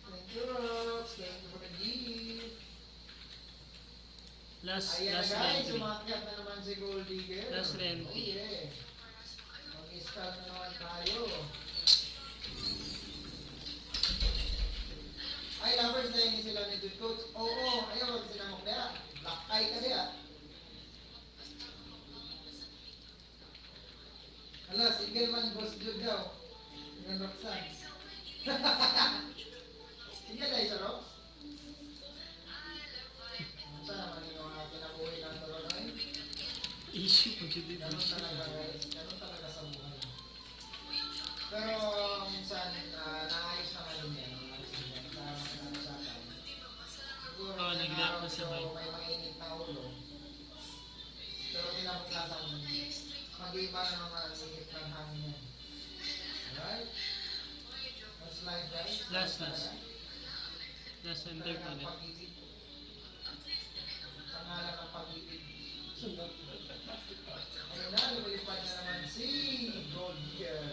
Thank you, Rox. Thank you for the gift. Last Ayan na guys, entry. sumakyat na naman si Gold Digger. Last entry. Oh yeah. Mag-start na naman tayo. Ay, lovers na yun sila ni Jude Coach. Oo, ayaw, wag sinamok na. Black eye ka niya. Hala, single man boss Jude daw. Single Roxanne. Sige tayo sa Rox. Saan naman yung mga kinabuhi ng Toronoy? Issue ko dito. Ganun talaga guys. Ganun talaga sa buhay. Pero minsan, naayos naman yun yan. Siguro, Oo, nag-react na sa medyo mic. may mainit na ulo. Pero pinabuklasan, mag-iba na mga init ng hangin yan. Alright? slide guys. Last. Last and third Talagang ulit. pag-ibig. Sa ngalan ng pag-ibig. Ayun na, lumilipad na naman si Goldger.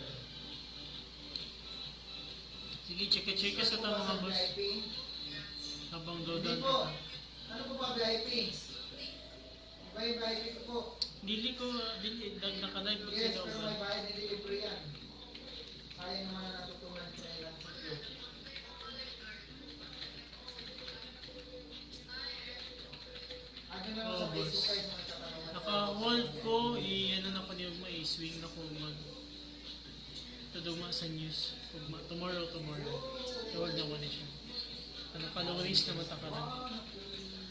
Sige, chika-chika sa ito mga boss. VIP? Habang Hindi doon. po. Ano po ba VIP? Iba yung VIP ko po. Dili ko, nakalive pag Yes, sila pero ba? may bayad ni delivery yan. Sayang naman na natutunan ko na ilang sityo. Ano na Oo, sa boss. Facebook guys, mga katanungan. Naka-wall ko, ano na ko niyo swing na ko mag tuduma sa news. Tomorrow. Tawag na ko na siya. Ano calories na matakaran.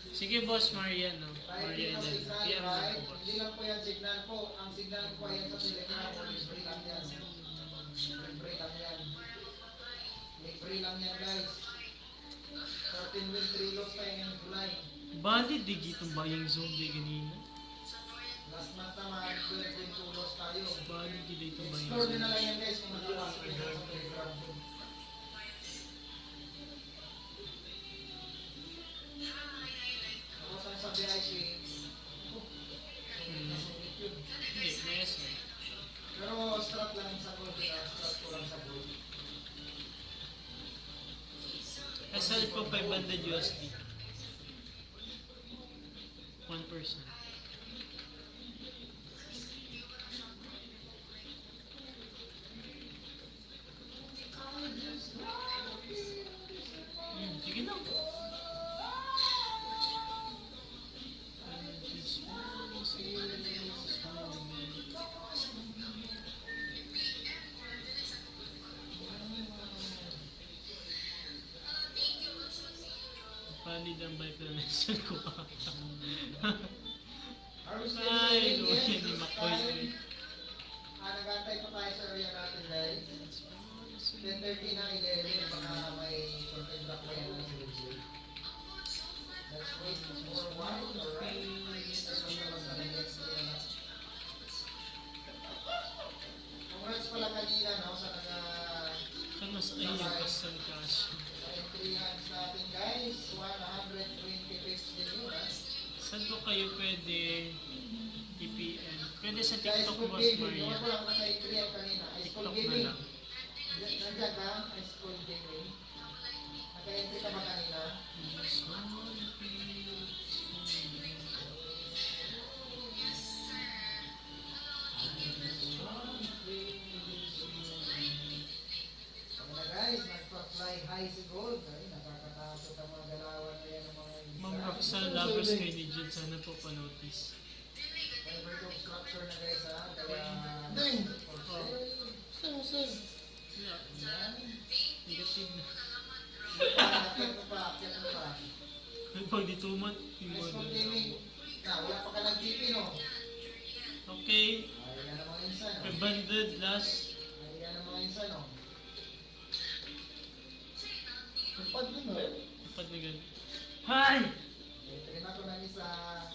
Sige boss, Marian. No? Right, Marian dito din. signal, PM na right? ko boss. Hindi lang po yan signal po. Ang signal po yan sa Telegram o libre lang yan. Libre lang yan. Libre lang yan guys. 13 win 3 loss tayo ngayong July. Bali, di gitong bayang zone di ganina. Last month naman, 12 win 2 loss tayo. Bali, di itong bayang Explore din zone. na lang yan guys kung matapasok nyo sa Telegram. Tapos ang sa VIP, nasungit yun. Hindi, may S eh. Pero strat lang sa gold, strat ko lang sa gold. SL ko 500 USD. 1%. Sige lang. Valid ang bike na lesson ko. Are we still Ay, playing Lord, games? ni Makoy. Nagantay pa tayo sa area natin guys. 10:30 na 11, baka may content block pa yan ng Tuesday. Let's wait for a while, alright? Ano naman sa next day na. Congrats pala kanina, no? Sa mga Ano sa inyo, pasal cash. entry hands natin guys. 120 pips din yun, ha? Saan ko kayo pwede i-PM? Pwede sa Sa TikTok, school Boss gaming, Maria. yung ko lang naka-entry yan kanina. High school TikTok na gaming. lang. Nandiyan ka, high school gaming. Naka-entry ka ba kanina? Ano na guys, nagpa-fly high si Gold. Ay, nakakatakot ang mga galawan na yan ng mga isa. Ma'am Roxanne, labas kayo ni Jun. Sana po pa-notice. May break of structure na guys ha. Kaya... Ding! Oh. Yeah, Yan. negative na. Akyat mo pa, akyat mo pa. Pag dituman, High school gaming. Wala pa ka ng GP no? Okay, Ay, yan ang mga insan. 500 last. Ay, yan ang mga insan no? Kapag din na. Dapat na ganun. Hi! Tignan ako ng isa.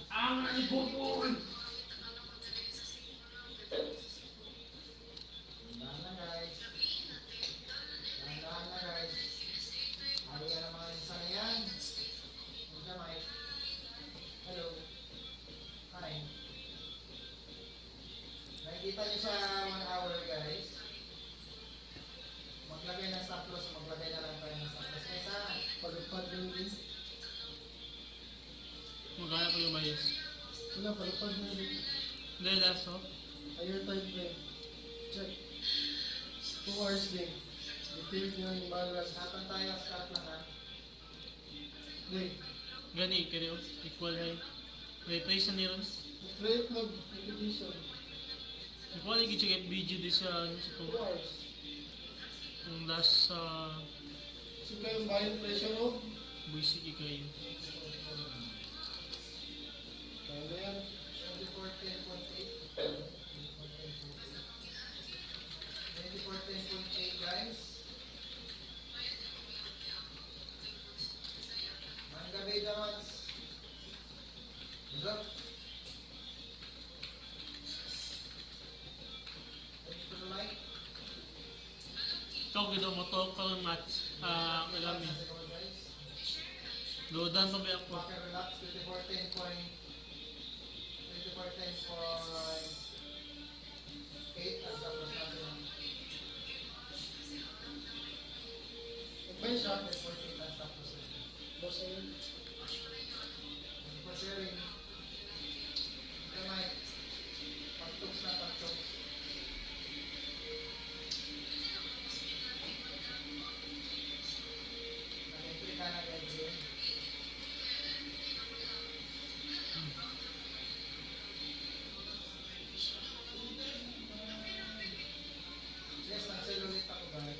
Ang ibutol! Dahan na guys. Dahan na guys. Ay, yan ang mga insan na yan. Huwag ka, Mike. Hello. Hi. Nakikita niyo sa 1 hour guys. Maglagay ng stop loss, maglagay na lang tayo ng stop loss. Kaysa, Palipad yung din. Maghanap ko yung bias. Wala, palipad na din. Hindi, last off. Higher type din. Check. 2 hours din. Refill nyo yung balance. natang tayo start lang ha. Ding. Gani, kayo. Equal high. Replace na niron. Create mag-edition. Equal lagi check video di sa ano sa 2 to. hours. Yung last sa So kayong bayad pressure o? buisig kayo. Kaya na yan. 2410.8 2410.8 guys. Manggabi damas. Go. Ready for the light? Ito Ikaw gito mo to ka ng match. Alam niyo. Loadan pa ba ako? Backer relax, 24-10 point. 24-10 point. 8 ang tapos natin. May shot. 24-8 ang tapos natin. Boss ayun. For sharing. Kamay. Pagtugs na pagtugs. Nag-entry ka na guys. Yes, nag-sell ulit ako guys.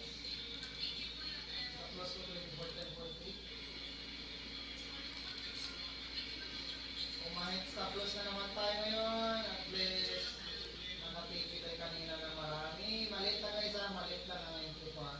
Tapos ko 24-10 48. Umahit stop loss na naman tayo ngayon. At least, nakapipit tayo kanina na marami. Malit lang guys ha, malit lang ang entry ko ha.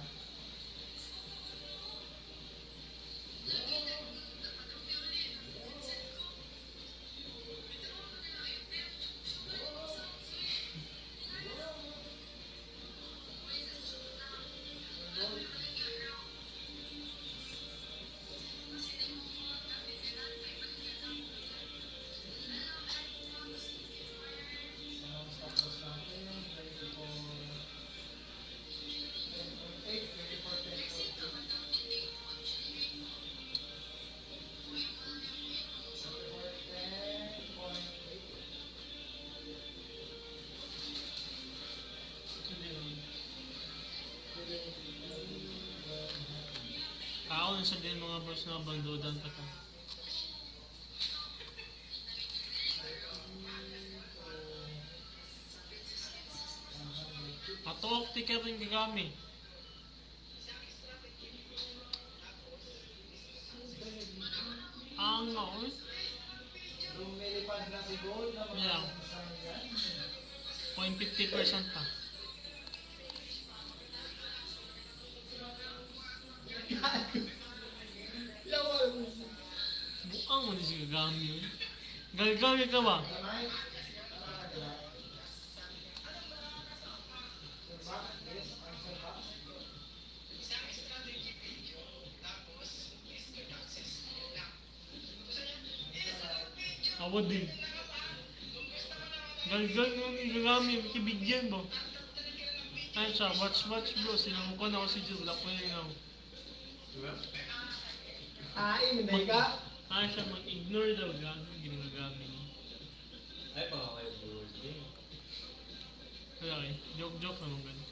Anong stop loss natin? 24-10. Ako na sa din mga boss na bandodan pa to. Ato, ticket rin gagami. Ang noon, Lumilipad na si Gold na mga Yeah. isang yan. 0.50% pa. Buang mo na si gagami yun. Galgal ka ba? Kamay. Diba? Yes, ang sirba. Awad din. Galgal mo ni gagami, kibigyan mo. Ay siya, watch bro, sinang ko na ako si Jules, wala ko yun ako. Minay ka. Ay siya, mag-ignore daw, gagawin, ginagamit mo. Ay, mga kayo viewers din. Kaya okay, joke naman ganun.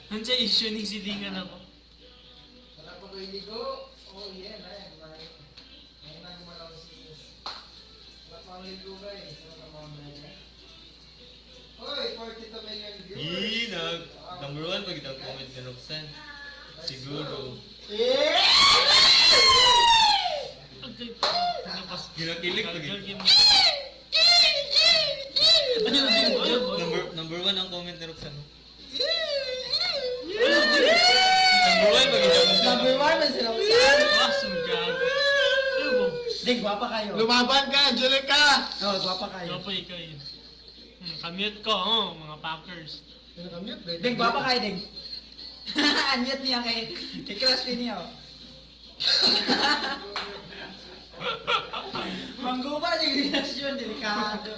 Ano sa issue ni Silingan ako? Wala pa kayo ligo. Oh yeah, man. Ngayon na gumalaw si Jesus. Wala pa ang ligo guys. Wala pa mga mga. Hoy, 42 million viewers. Number 1 pag itang comment ni Roxanne. Siguro. Agay pa. Ano pas? Ginakilig pag Galgal ito. game. Ano yung Number 1 ang comment ni Roxanne. Number 1 pag itang Number 1 man sila. Saan? Awesome, gago. Ano mo? Ding, gwapa kayo. Lumaban ka, Angelica! Oo, gwapa kayo. Ano pa ikaw yun? Kamute ko, mga Packers. Ano kami? Ding, gwapa kayo, Ding. Anyat niya kay crush din niya. oh. Mangguba yung relasyon, delikado.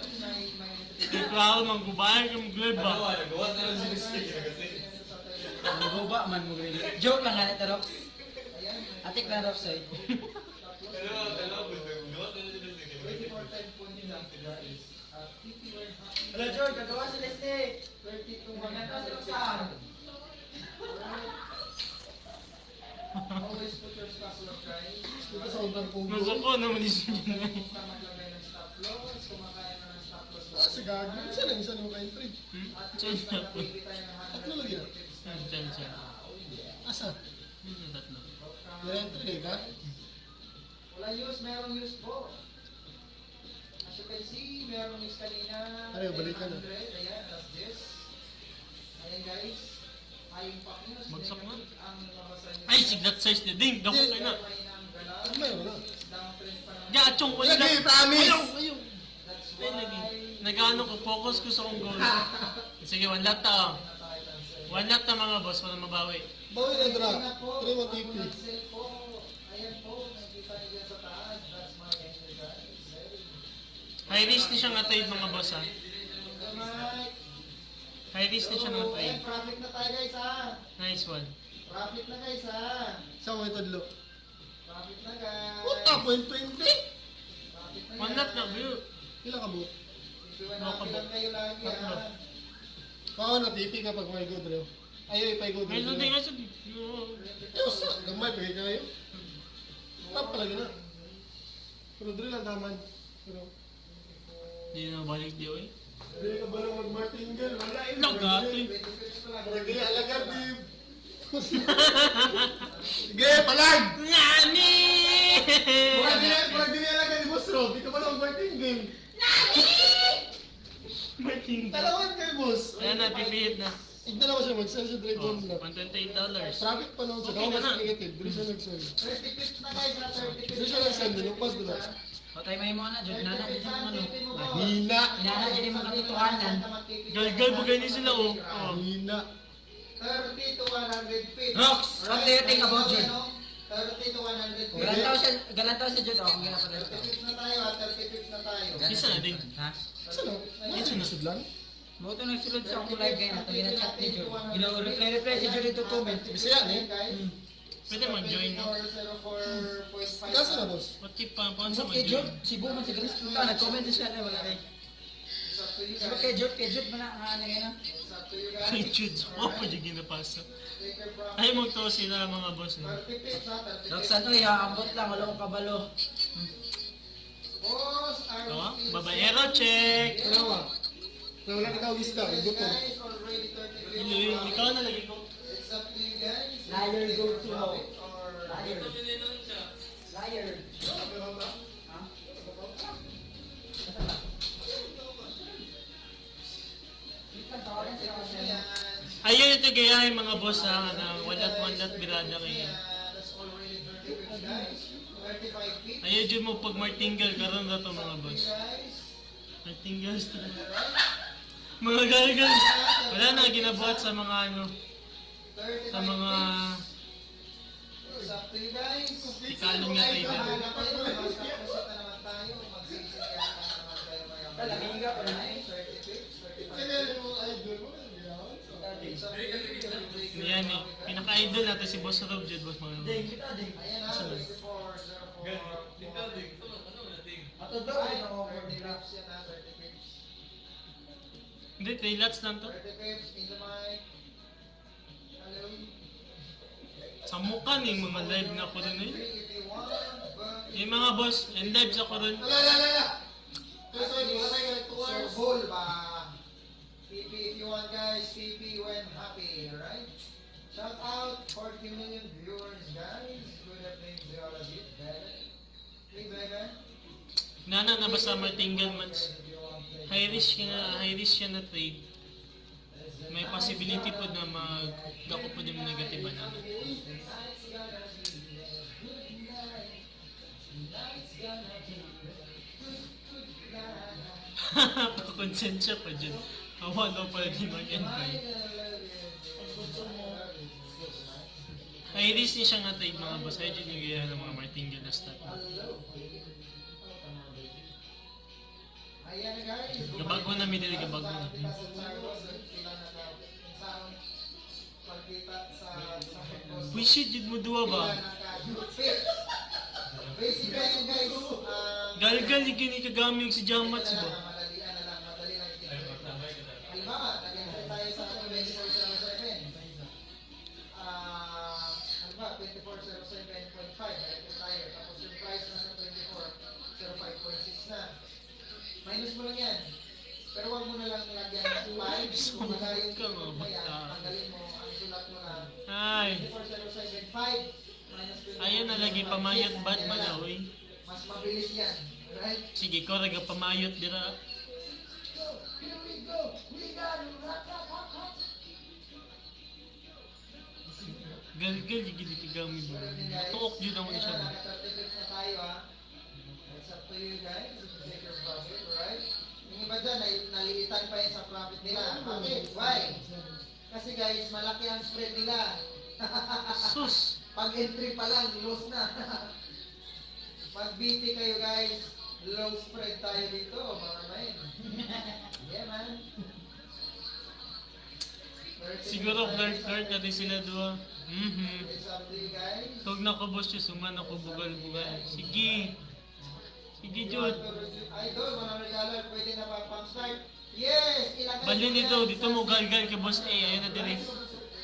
Ikaw, magbubayan kang gleba. Nagawa na lang si Mr. kasi. Mangguba man mo rin. Joke lang nga nito, Rox. Atik na, Rox, eh. Gawa na lang si Mr. 24-10 point lang guys. At TP were happy. Hello, George. Gagawa si Leslie. 32 Maganda si Roxanne. Always put your stop loss guys. Ito sa unang pugo. Nasa ko naman isip niya. Kung ka maglagay ng stop loss, kumakain na ng stop loss. Sa gagi. Isa lang ka-entry. At Saan least siya po? nakapili tayo ng Tatlo lang yan. 100 Saan siya? Asa? Tatlo. Yung entry ka? Wala use, merong use po. As you can see, merong use kanina. Ano yung balikan na? 1000, ayan, that's this. Ayan guys. Ayong pack news. Bagsak na. Ang labasan nyo. Ay, siglat size ni Ding. Dako kayo na. Ano mayroon na? Downtrend pa naman. Gachong ko Lagi, promise! Ayaw. That's Ay, why. lagi. Nag-ano ko, focus ko sa kong goal. Sige, one lap ta. Na tayo cancel. One lot na mga boss, walang mabawi. Bawi na dra. Ayan na po, 3 mo TP. bago nag-sell po. Ayan po, nakikita niyo dyan sa taas. That's my entry guys. High risk na siyang trade mga boss ha. Alright. High risk na siyang So, trade. ayan, profit na tayo guys ha. Nice one. Profit na guys ha. Sa mo itadlo. Profit na guys. Puta, 0.20. Profit na One lot na view. Pila ka mo? Happy lang kayo lagi Tatlo. ha. Pao na TP kapag may good raw. Ayaw ipay good May raw. sunday nga sa... Diyos, gamay pa kayo. Tap pala gina. Pero drill ang taman. Pero, Hindi na balik di oy. hindi ka ba lang mag-martingale? Wala eh. Nagato eh. 20 pa lang. Parang gila alagad di. Sige, palag! Nani! Parang gila alagad di boss Rob. Di ka ba lang mag-martingale? Marking. Talawan kayo boss. Ayan na, pipihit na. Igna naman siya mag-sell sa trade Oh, one na. $128. Traffic pa naman siya. Okay Kaya na mas na. negative. Dili siya nag-sell. 30 pips na guys ha. 30 pips. Dili siya nag-sell. Nilupas doon. O tayo may mga na, Jod. Nana, dito yung ano. Mahina. Inana, dito yung mga katotohanan. Galgal, bugay ni sila oh. Oh. Mahina. 30 to 100 pips. Rox, what do you think about Jod? 30 to 100 pips. Galantaw siya, Jod. Ako gina pa 30 pips na tayo ha. 30 pips na tayo. Isa na din. Ha? Saan o? Ano siya nasudlan? Buto nagsulod sa akong live ngayon. Ito gina-chat ni Jod. Reply si Jod ito comment. Bisaya eh. Pwede mag-join no? Kasa na boss? Ba't di pa? Paano sa Kay Jod, mag-join? si Buman si Galit. Nag-comment din siya na wala rin. Diba kay Jod mo na ang ano ngayon ah. Kay Jude. Oh, pwede ginapasa. Ay, magto sila mga boss. No? Roxanne, oy, ambot lang. Wala kong kabalo. Ito babaero, check! Ano ba? Na wala kita lista. Igo ko. Iloy, ikaw na lagi ko. Liar go to hell. Liar. Liar. Ayun ito gayahin mga boss ha, na walat birada kayo. Ayun dyan mo pag martingale, karoon na to mga boss. Martingale mga galgal. Wala na, ginabuhat sa mga ano, sa mga ikalong nga tayo. Yan eh, pinaka-idol natin si Boss Rob dyan, boss mga boss. Hindi, 3 lots lang to. Sa mukha ni mga live na ako rin eh. Yung mga boss, and live sa ko rin. Ala. Sir Bull ba? PP if you want guys, PP when happy, alright? Shout out 40 million viewers guys. Good evening to all of you. Hey baby. Nana na basta martingale man. High risk siya na trade. May possibility po na mag-dako po din negative na. Pakonsensya pa dyan. Awa daw pala di mag-enjoy. High risk niya siya nga trade mga boss. Ay dyan yung gaya ng mga martingale na stat. Ayan guys. Gabago na middle, gabago na. Uy shit, jud mo duwa ba? Basically guys, Galgal, yung kini si Jamats ba? madalian na lang, madali lang halimbawa, nag-enter tayo sa 2407. Halimbawa, 2407.5, nag-enter tayo. Tapos yung price na sa 2405.6 na. Minus mo lang yan. Pero wag mo na lang lagyan ng 5. Kung wala yung Ka, mga kaya, bata. tanggalin mo, ang sulat mo na Ay, 2407.5 minus 2407.5. ayan na lagi pamayot bad malawi. Mas mabilis yan. Right? Sige ko, raga pamayot dira. Galgal, yung gini mo. Tuok yun ako siya ba? 30 bits na tayo ha. It's up to you guys. Take your profit, alright? Yung iba dyan, nalilitan pa yan sa profit nila. Bakit? Why? Kasi guys, malaki ang spread nila. Sus! Pag entry pa lang, lose na. Pag BT kayo guys, low spread tayo dito, mga main. Yeah, man. Siguro flirt na din sila doon. It's up to you guys. Tog na ko boss yung suman ako bugal-bugal. Sige. Sige, Jud. Idol, $100, pwede na pa pang start. Yes! Ilagay Bali mo nito, yan. dito mo galgal kay boss A. Ayun na direct.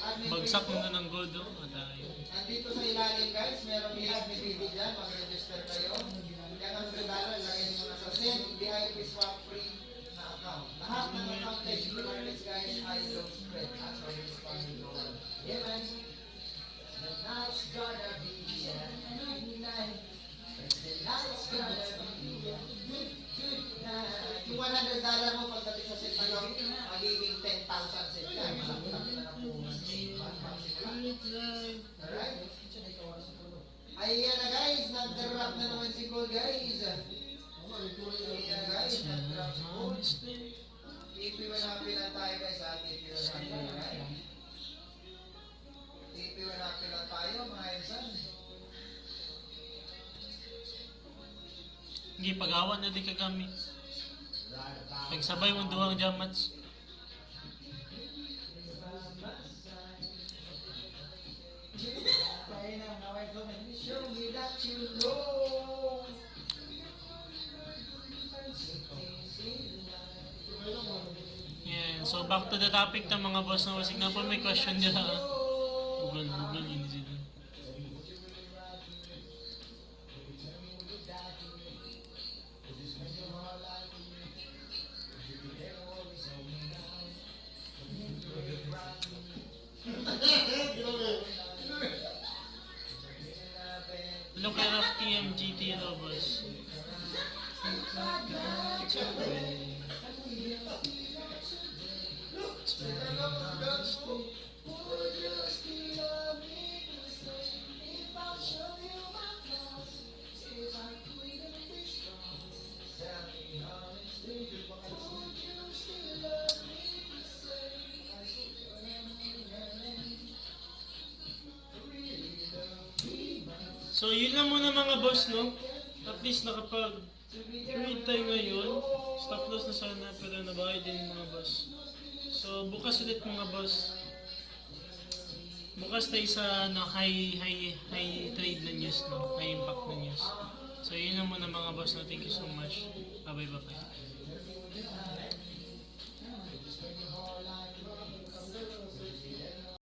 Admin Bagsak fee mo po. na ng gold. Oh. Adayo. Nandito sa ilalim guys, merong link ni BB dyan, mag-register kayo. Yan ang regalo, ilagay mo na sa send, VIP swap free na account. Lahat ng account guys, markets guys, ay low spread. At for this family go on. Yeah man. The night's gonna be a good night. The night's gonna be a good night. Yung $100 mo pagdating sa set na yun, magiging 10,000 set ka. Malaki na po. Alright? Ayan na guys, nag-drop na naman si Cole guys. Ayan na guys, nag-drop si Cole. TP1 happy lang tayo guys ha, TP1 happy lang tayo. TP1 happy lang tayo mga insan. Hindi, pag-awan na di kagamit. Pagsabay mo duwang jamats. Show me that you know. Yan. So back to the topic ng mga boss na wasig na po may question nila. Google, hindi sila. Look at TMGT Robos. So yun lang muna mga boss, no? At least nakapag-trade tayo ngayon. Stop loss na sana pero nabayad din mga boss. So bukas ulit mga boss. Bukas tayo sa high trade na news, no? High impact na news. So yun lang muna mga boss, no? Thank you so much. Bye bye.